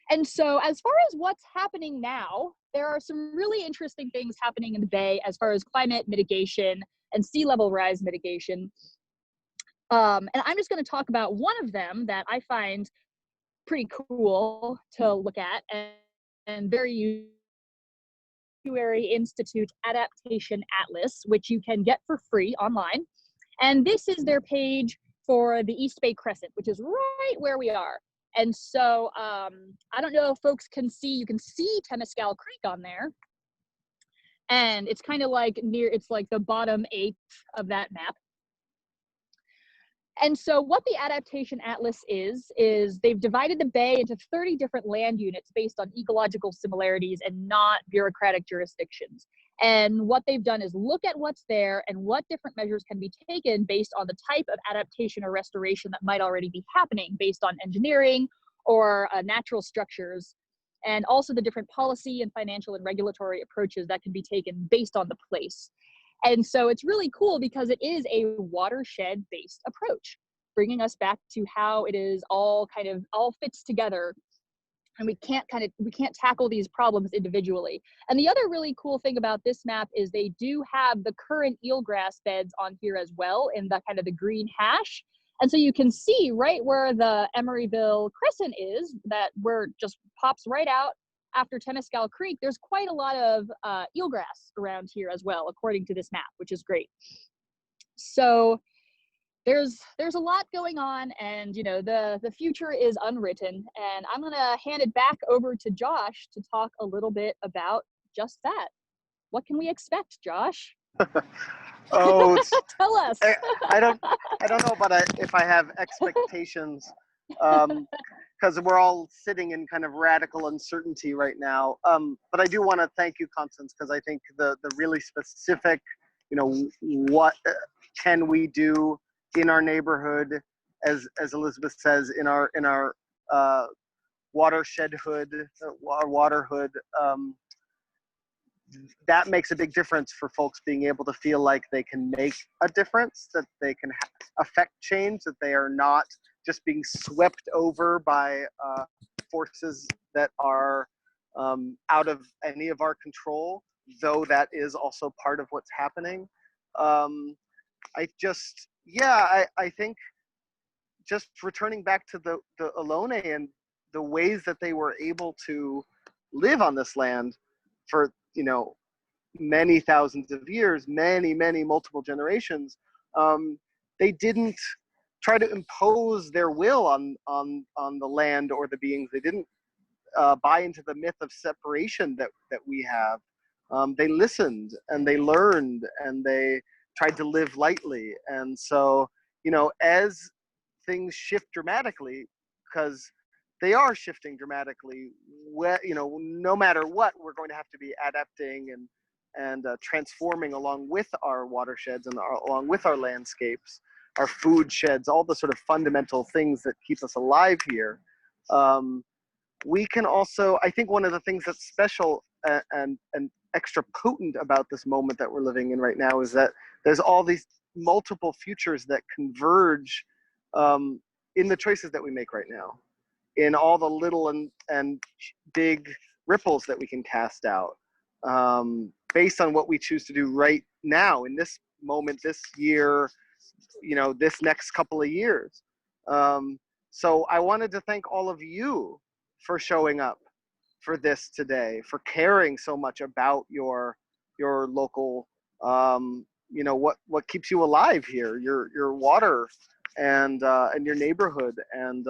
And so as far as what's happening now, there are some really interesting things happening in the Bay as far as climate mitigation and sea level rise mitigation. And I'm just going to talk about one of them that I find pretty cool to look at and very Estuary Institute Adaptation Atlas, which you can get for free online. And this is their page for the East Bay Crescent, which is right where we are. And so I don't know if folks can see, you can see Temescal Creek on there. And it's kind of like it's like the bottom eighth of that map. And so what the Adaptation Atlas is they've divided the Bay into 30 different land units based on ecological similarities and not bureaucratic jurisdictions. And what they've done is look at what's there and what different measures can be taken based on the type of adaptation or restoration that might already be happening based on engineering or natural structures, and also the different policy and financial and regulatory approaches that can be taken based on the place. And so it's really cool because it is a watershed-based approach, bringing us back to how it is all fits together, and we can't tackle these problems individually. And the other really cool thing about this map is they do have the current eelgrass beds on here as well in the kind of the green hash. And so you can see right where the Emeryville Crescent is, that where it just pops right out after Temescal Creek. There's quite a lot of eelgrass around here as well, according to this map, which is great. So there's a lot going on, and you know, the future is unwritten. And I'm gonna hand it back over to Josh to talk a little bit about just that. What can we expect, Josh? Oh, Tell us. I don't know about if I have expectations, because we're all sitting in kind of radical uncertainty right now. But I do want to thank you, Constance, because I think the really specific, you know, what can we do in our neighborhood, as Elizabeth says, in our watershed hood, waterhood. That makes a big difference for folks being able to feel like they can make a difference, that they can affect change, that they are not just being swept over by forces that are out of any of our control, though that is also part of what's happening. I think just returning back to the Elone and the ways that they were able to live on this land for, you know, many thousands of years, many multiple generations. They didn't try to impose their will on the land or the beings. They didn't buy into the myth of separation that we have. They listened and they learned and they tried to live lightly. And so, you know, as things shift dramatically, because they are shifting dramatically, you know, no matter what, we're going to have to be adapting and transforming along with our watersheds and along with our landscapes, our food sheds, all the sort of fundamental things that keep us alive here. We can also, I think one of the things that's special and extra potent about this moment that we're living in right now is that there's all these multiple futures that converge in the choices that we make right now, in all the little and big ripples that we can cast out, based on what we choose to do right now, in this moment, this year, you know, this next couple of years. So I wanted to thank all of you for showing up for this today, for caring so much about your local you know, what keeps you alive here, your water and your neighborhood. And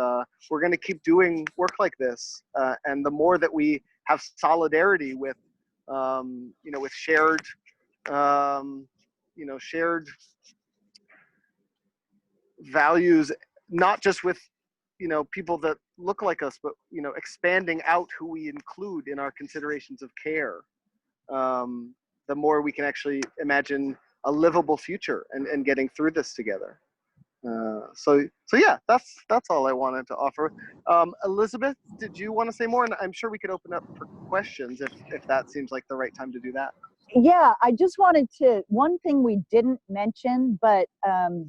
we're going to keep doing work like this. And the more that we have solidarity with, you know, with shared, you know, shared values, not just with, you know, people that look like us, but, you know, expanding out who we include in our considerations of care, the more we can actually imagine a livable future and getting through this together. So yeah, that's all I wanted to offer. Elizabeth, did you want to say more? And I'm sure we could open up for questions if that seems like the right time to do that. Yeah, I just wanted to, one thing we didn't mention, but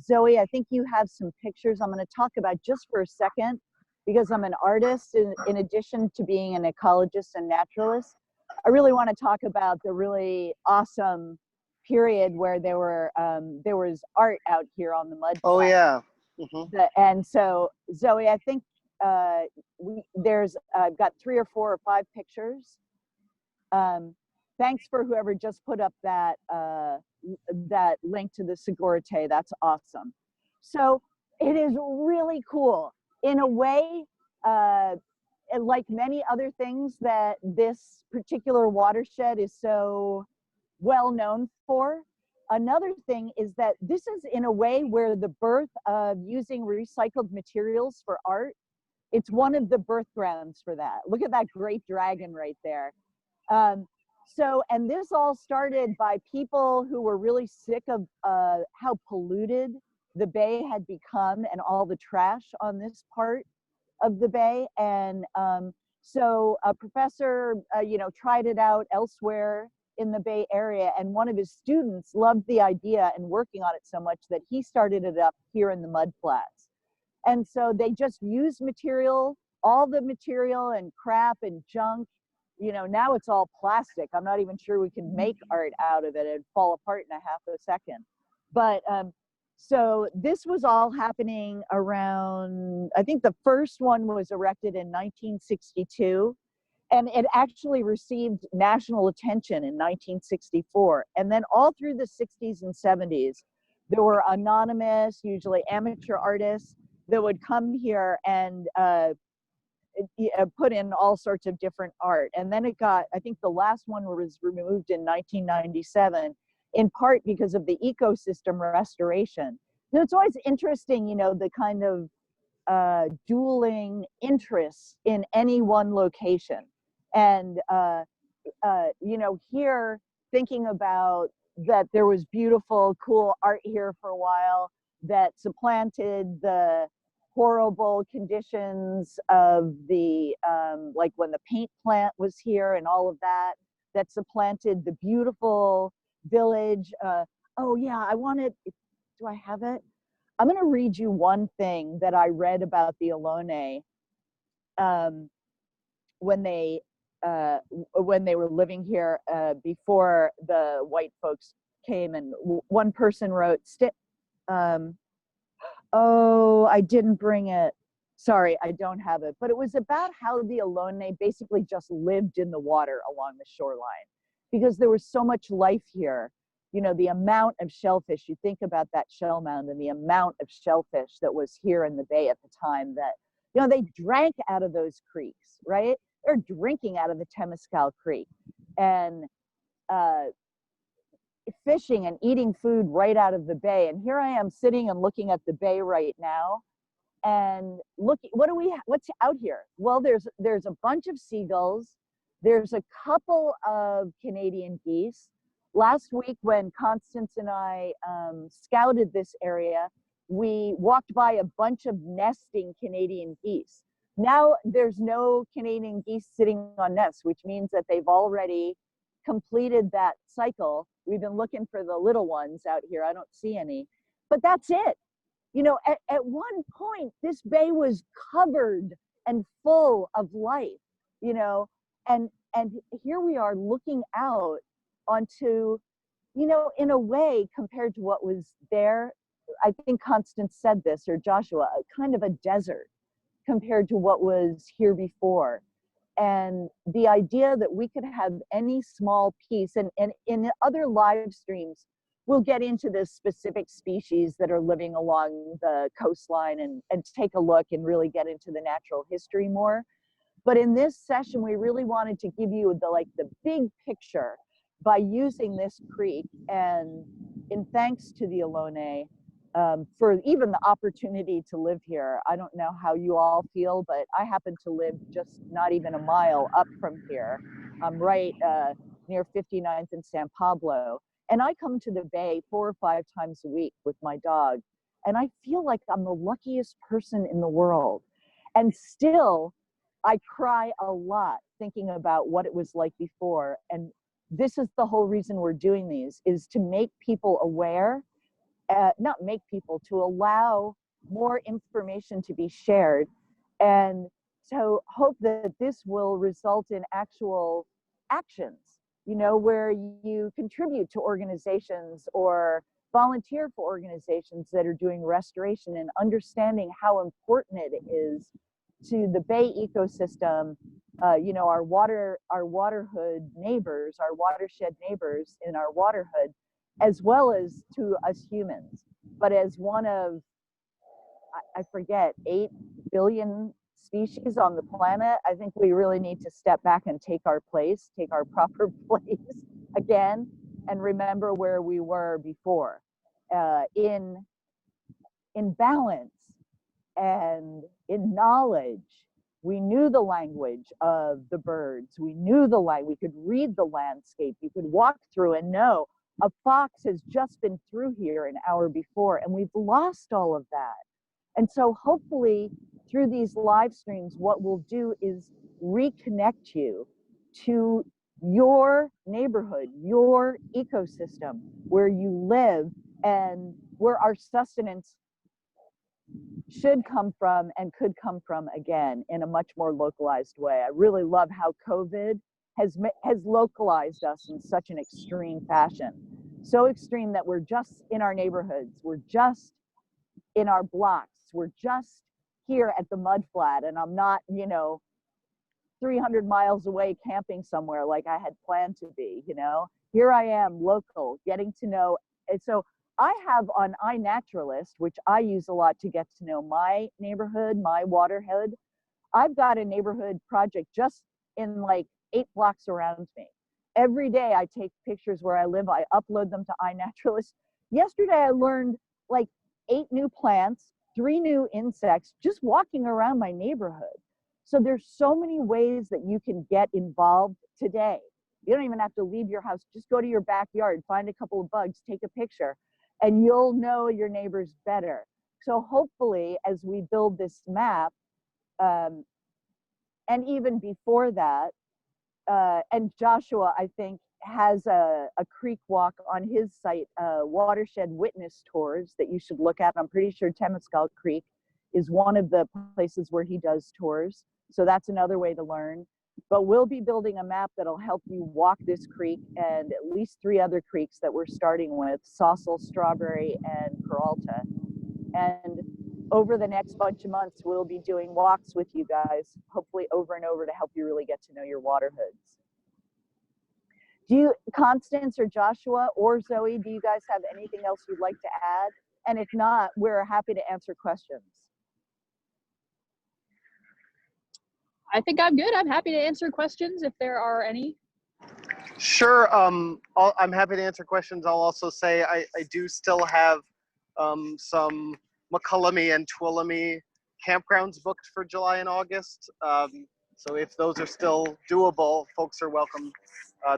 Zoe, I think you have some pictures I'm going to talk about just for a second, because I'm an artist in addition to being an ecologist and naturalist. I really want to talk about the really awesome period where there was art out here on the mud. Oh yeah. And so Zoe, I think I've got 3 or 4 or 5 pictures. Thanks for whoever just put up that that link to the Segurite. That's awesome. So it is really cool in a way. Like many other things that this particular watershed is so well known for. Another thing is that this is in a way where the birth of using recycled materials for art, it's one of the birth grounds for that. Look at that great dragon right there. And this all started by people who were really sick of how polluted the bay had become and all the trash on this part of the bay. And so a professor, you know, tried it out elsewhere in the Bay Area, and one of his students loved the idea and working on it so much that he started it up here in the mudflats. And so they just used material, all the material and crap and junk. You know, now it's all plastic. I'm not even sure we can make art out of it. It'd fall apart in a half a second. But so this was all happening around, I think the first one was erected in 1962, and it actually received national attention in 1964. And then all through the 60s and 70s, there were anonymous, usually amateur artists that would come here and put in all sorts of different art. And then it got, I think the last one was removed in 1997, in part because of the ecosystem restoration. Now, it's always interesting, you know, the kind of dueling interests in any one location. And, you know, here, thinking about that there was beautiful, cool art here for a while that supplanted the horrible conditions of the, like when the paint plant was here and all of that, that supplanted the beautiful village. Oh yeah, I wanted, do I have it? I'm gonna read you one thing that I read about the Elone when they were living here before the white folks came. And one person wrote, oh, I didn't bring it. Sorry, I don't have it. But it was about how the Elone basically just lived in the water along the shoreline because there was so much life here. You know, the amount of shellfish, you think about that shell mound and the amount of shellfish that was here in the bay at the time that, you know, they drank out of those creeks, right? They're drinking out of the Temescal Creek and fishing and eating food right out of the bay. And here I am sitting and looking at the bay right now and look, what's out here? Well, there's a bunch of seagulls. There's a couple of Canadian geese. Last week when Constance and I scouted this area, we walked by a bunch of nesting Canadian geese. Now there's no Canadian geese sitting on nests, which means that they've already completed that cycle. We've been looking for the little ones out here. I don't see any, but that's it. You know, at one point, this bay was covered and full of life, you know, and here we are looking out onto, you know, in a way compared to what was there, I think Constance said this, or Joshua, kind of a desert compared to what was here before. And the idea that we could have any small piece, and in other live streams, we'll get into the specific species that are living along the coastline and take a look and really get into the natural history more. But in this session, we really wanted to give you the big picture by using this creek, and in thanks to the Elone for even the opportunity to live here. I don't know how you all feel, but I happen to live just not even a mile up from here. I'm right near 59th and San Pablo. And I come to the bay 4 or 5 times a week with my dog. And I feel like I'm the luckiest person in the world. And still, I cry a lot thinking about what it was like before. And this is the whole reason we're doing these, is to make people aware, not make people, to allow more information to be shared. And so hope that this will result in actual actions, you know, where you contribute to organizations or volunteer for organizations that are doing restoration, and understanding how important it is to the bay ecosystem, you know, our waterhood neighbors, our watershed neighbors in our waterhood, as well as to us humans. But as one of, I forget, 8 billion species on the planet, I think we really need to step back and take our place, take our proper place again, and remember where we were before, in balance and in knowledge. We knew the language of the birds. We knew the we could read the landscape. You could walk through and know a fox has just been through here an hour before, and we've lost all of that. And so hopefully through these live streams, what we'll do is reconnect you to your neighborhood, your ecosystem, where you live and where our sustenance should come from and could come from again in a much more localized way. I really love how COVID has localized us in such an extreme fashion. So extreme that we're just in our neighborhoods, we're just in our blocks, we're just here at the mudflat, and I'm not, you know, 300 miles away camping somewhere like I had planned to be, you know. Here I am, local, getting to know. And so I have on iNaturalist, which I use a lot to get to know my neighborhood, my waterhood. I've got a neighborhood project just in like 8 blocks around me. Every day I take pictures where I live, I upload them to iNaturalist. Yesterday I learned like 8 new plants, 3 new insects, just walking around my neighborhood. So there's so many ways that you can get involved today. You don't even have to leave your house. Just go to your backyard, find a couple of bugs, take a picture, and you'll know your neighbors better. So hopefully, as we build this map, and even before that, and Joshua, I think, has a creek walk on his site, Watershed Witness Tours that you should look at. I'm pretty sure Temescal Creek is one of the places where he does tours. So that's another way to learn. But we'll be building a map that'll help you walk this creek and at least 3 other creeks that we're starting with, Saucil, Strawberry, and Peralta. And over the next bunch of months, we'll be doing walks with you guys, hopefully over and over, to help you really get to know your waterhoods. Do you, Constance or Joshua or Zoe, do you guys have anything else you'd like to add? And if not, we're happy to answer questions. I think I'm good. I'm happy to answer questions if there are any. Sure. I'm happy to answer questions. I'll also say I do still have some McCullamy and Twillamy campgrounds booked for July and August. So if those are still doable, folks are welcome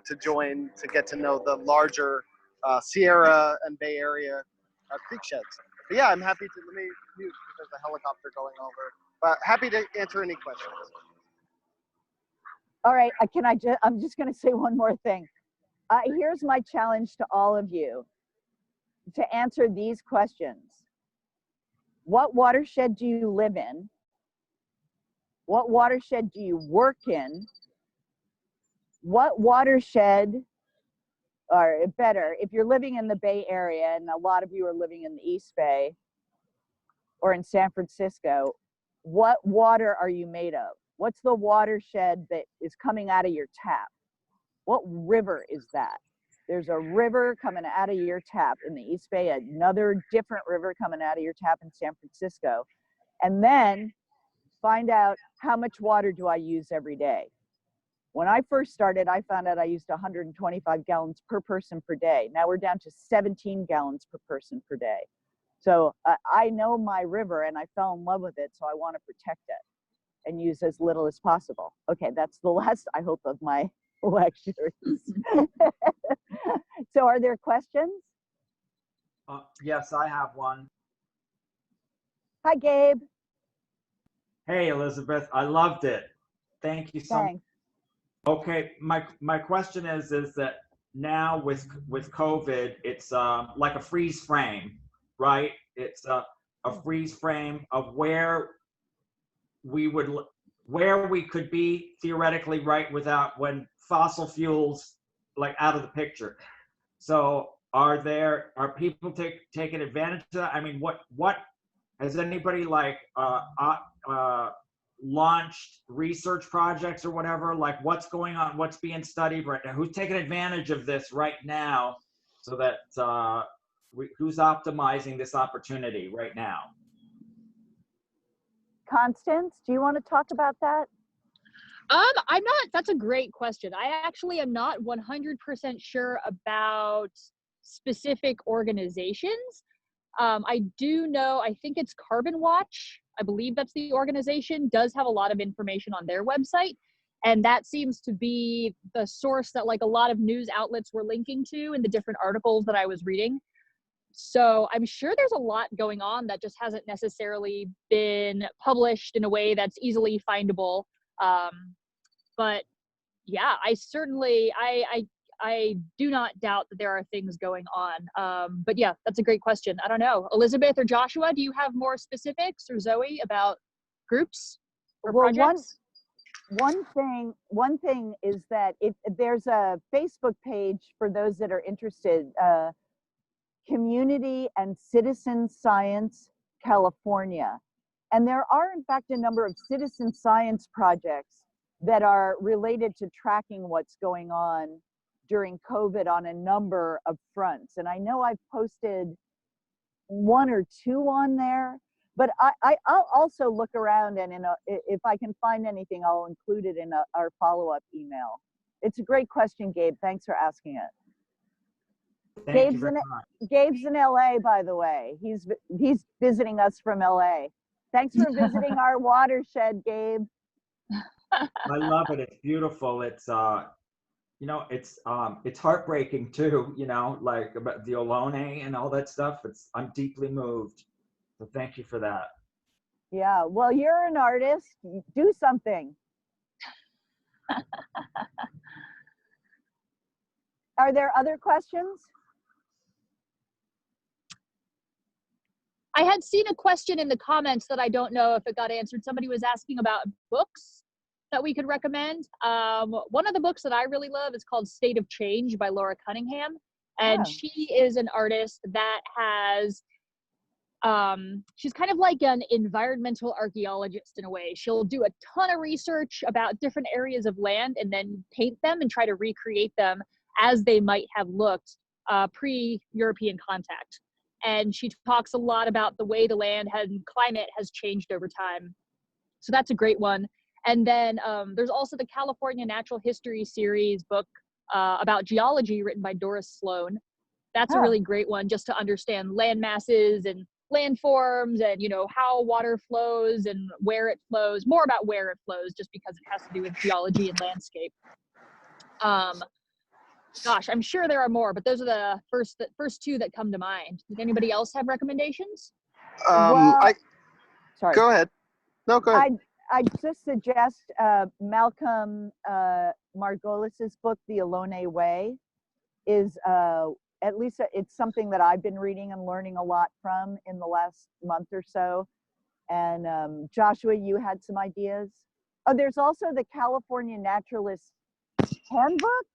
to join to get to know the larger Sierra and Bay Area creek sheds. But yeah, I'm happy to, let me mute because there's a helicopter going over. But happy to answer any questions. All right, I'm just gonna say one more thing. Here's my challenge to all of you to answer these questions. What watershed do you live in? What watershed do you work in? What watershed, or better, if you're living in the Bay Area, and a lot of you are living in the East Bay or in San Francisco, what water are you made of? What's the watershed that is coming out of your tap? What river is that? There's a river coming out of your tap in the East Bay, another different river coming out of your tap in San Francisco. And then find out how much water do I use every day. When I first started, I found out I used 125 gallons per person per day. Now we're down to 17 gallons per person per day. So I know my river and I fell in love with it, so I want to protect it and use as little as possible. Okay, that's the last, I hope, of my lectures. So are there questions? Yes, I have one. Hi, Gabe. Hey, Elizabeth, I loved it. Thank you so much. Thanks. Okay, my question is that now with COVID, it's like a freeze frame, right? It's a freeze frame of where we could be theoretically, right, without when fossil fuels like out of the picture. So are people taking advantage of that? I mean, what has anybody like launched research projects or whatever, like what's going on, what's being studied right now, who's taking advantage of this right now, so that who's optimizing this opportunity right now? Constance, do you want to talk about that? That's a great question. I actually am not 100% sure about specific organizations. I do know, I think it's Carbon Watch, I believe that's the organization, does have a lot of information on their website. And that seems to be the source that like a lot of news outlets were linking to in the different articles that I was reading. So I'm sure there's a lot going on that just hasn't necessarily been published in a way that's easily findable. But yeah, I certainly, I do not doubt that there are things going on. But yeah, that's a great question. I don't know. Elizabeth or Joshua, do you have more specifics, or Zoe, about groups or projects? One thing is that there's a Facebook page for those that are interested, Community and Citizen Science California. And there are, in fact, a number of citizen science projects that are related to tracking what's going on during COVID on a number of fronts. And I know I've posted one or two on there, but I'll also look around, and if I can find anything, I'll include it in our follow-up email. It's a great question, Gabe. Thanks for asking it. Thank you very much. Gabe's in LA, by the way. He's visiting us from LA. Thanks for visiting our watershed, Gabe. I love it. It's beautiful. It's you know, it's heartbreaking too, you know, like about the Elone and all that stuff. I'm deeply moved. So thank you for that. Yeah, well, you're an artist. Do something. Are there other questions? I had seen a question in the comments that I don't know if it got answered. Somebody was asking about books that we could recommend. One of the books that I really love is called State of Change by Laura Cunningham. And she is an artist that has, she's kind of like an environmental archaeologist in a way. She'll do a ton of research about different areas of land and then paint them and try to recreate them as they might have looked pre-European contact. And she talks a lot about the way the land and climate has changed over time. So that's a great one. And then there's also the California Natural History Series book about geology written by Doris Sloan. That's a really great one just to understand land masses and landforms and, you know, how water flows and where it flows, more about where it flows, just because it has to do with geology and landscape. Gosh, I'm sure there are more, but those are the first two that come to mind. Does anybody else have recommendations? Sorry. Go ahead. No, go ahead. I'd just suggest Malcolm Margolis's book, The Elone Way, is at least it's something that I've been reading and learning a lot from in the last month or so. And Joshua, you had some ideas? Oh, there's also the California Naturalist Handbook.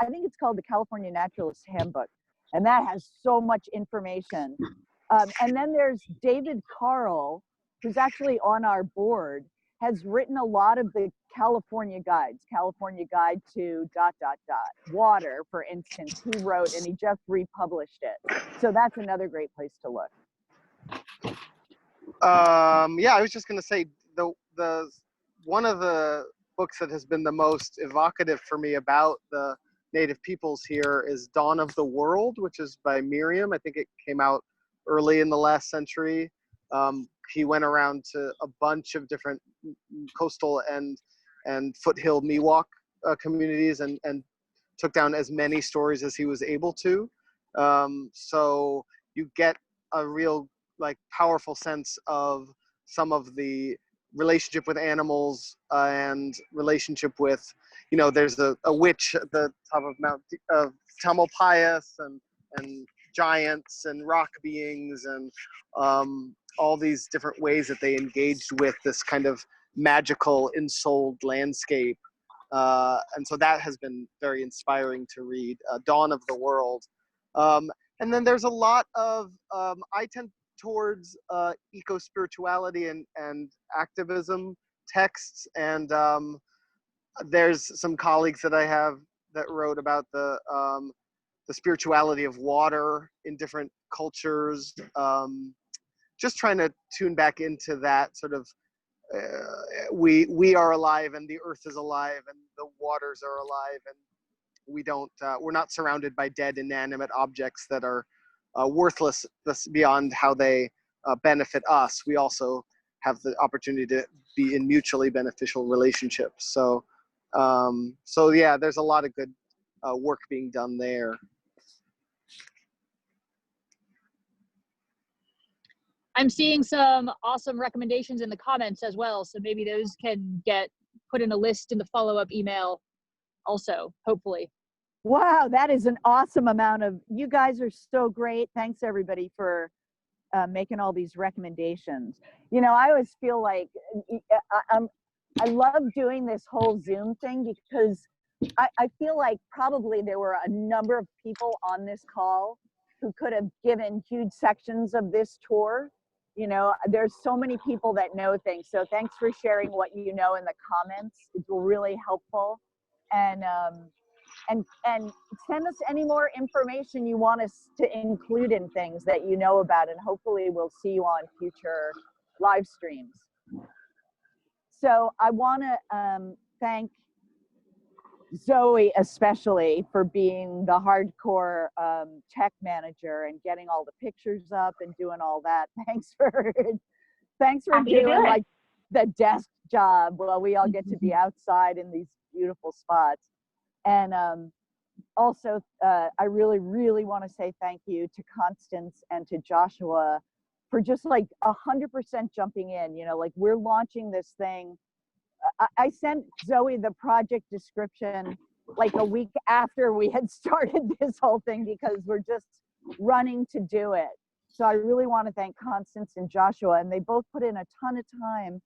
I think it's called the California Naturalist Handbook. And that has so much information. And then there's David Carl, who's actually on our board, has written a lot of the California guides, California Guide to ... Water, for instance, he wrote, and he just republished it. So that's another great place to look. Yeah, I was just going to say the one of the books that has been the most evocative for me about the native peoples here is Dawn of the World, which is by Miriam. I think it came out early in the last century. He went around to a bunch of different coastal and foothill Miwok communities and took down as many stories as he was able to. So you get a real powerful sense of some of the relationship with animals and relationship with, there's a witch at the top of Mount Tamalpais and giants and rock beings and all these different ways that they engaged with this kind of magical ensouled landscape. And so that has been very inspiring to read, Dawn of the World. And then there's a lot of, I tend towards eco-spirituality and activism texts. And there's some colleagues that I have that wrote about the spirituality of water in different cultures. Just trying to tune back into that sort of, we are alive and the earth is alive and the waters are alive and we're not surrounded by dead inanimate objects that are worthless beyond how they benefit us. We also have the opportunity to be in mutually beneficial relationships. So yeah, there's a lot of good work being done there. I'm seeing some awesome recommendations in the comments as well. So maybe those can get put in a list in the follow-up email also, hopefully. Wow, that is an awesome amount of, you guys are so great. Thanks everybody for making all these recommendations. I always feel like I love doing this whole Zoom thing because I feel like probably there were a number of people on this call who could have given huge sections of this tour. There's so many people that know things. So thanks for sharing what you know in the comments. It's really helpful. And send us any more information you want us to include in things that you know about, and hopefully we'll see you on future live streams. So I want to thank Zoe especially for being the hardcore tech manager and getting all the pictures up and doing all that. Thanks for doing like the desk job while we all get to be outside in these beautiful spots. And also, I really, really want to say thank you to Constance and to Joshua for just 100% jumping in. We're launching this thing. I sent Zoe the project description a week after we had started this whole thing because we're just running to do it. So I really want to thank Constance and Joshua, and they both put in a ton of time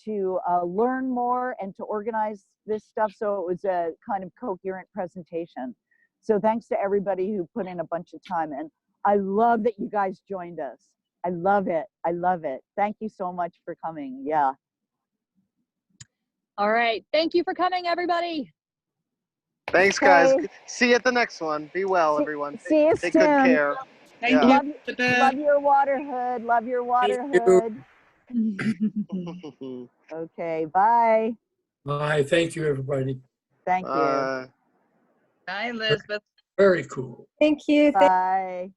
to learn more and to organize this stuff so it was a kind of coherent presentation. So thanks to everybody who put in a bunch of time. And I love that you guys joined us. I love it. I love it. Thank you so much for coming. Yeah. All right. Thank you for coming, everybody. Thanks, guys. See you at the next one. Be well, everyone. See you Take soon. good care. Thank Yeah. you. Love your water hood. Love your water hood. Okay, bye. Bye. Thank you, everybody. Thank you. Hi, Elizabeth. Very cool. Thank you. Bye.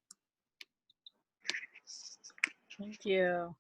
Thank you.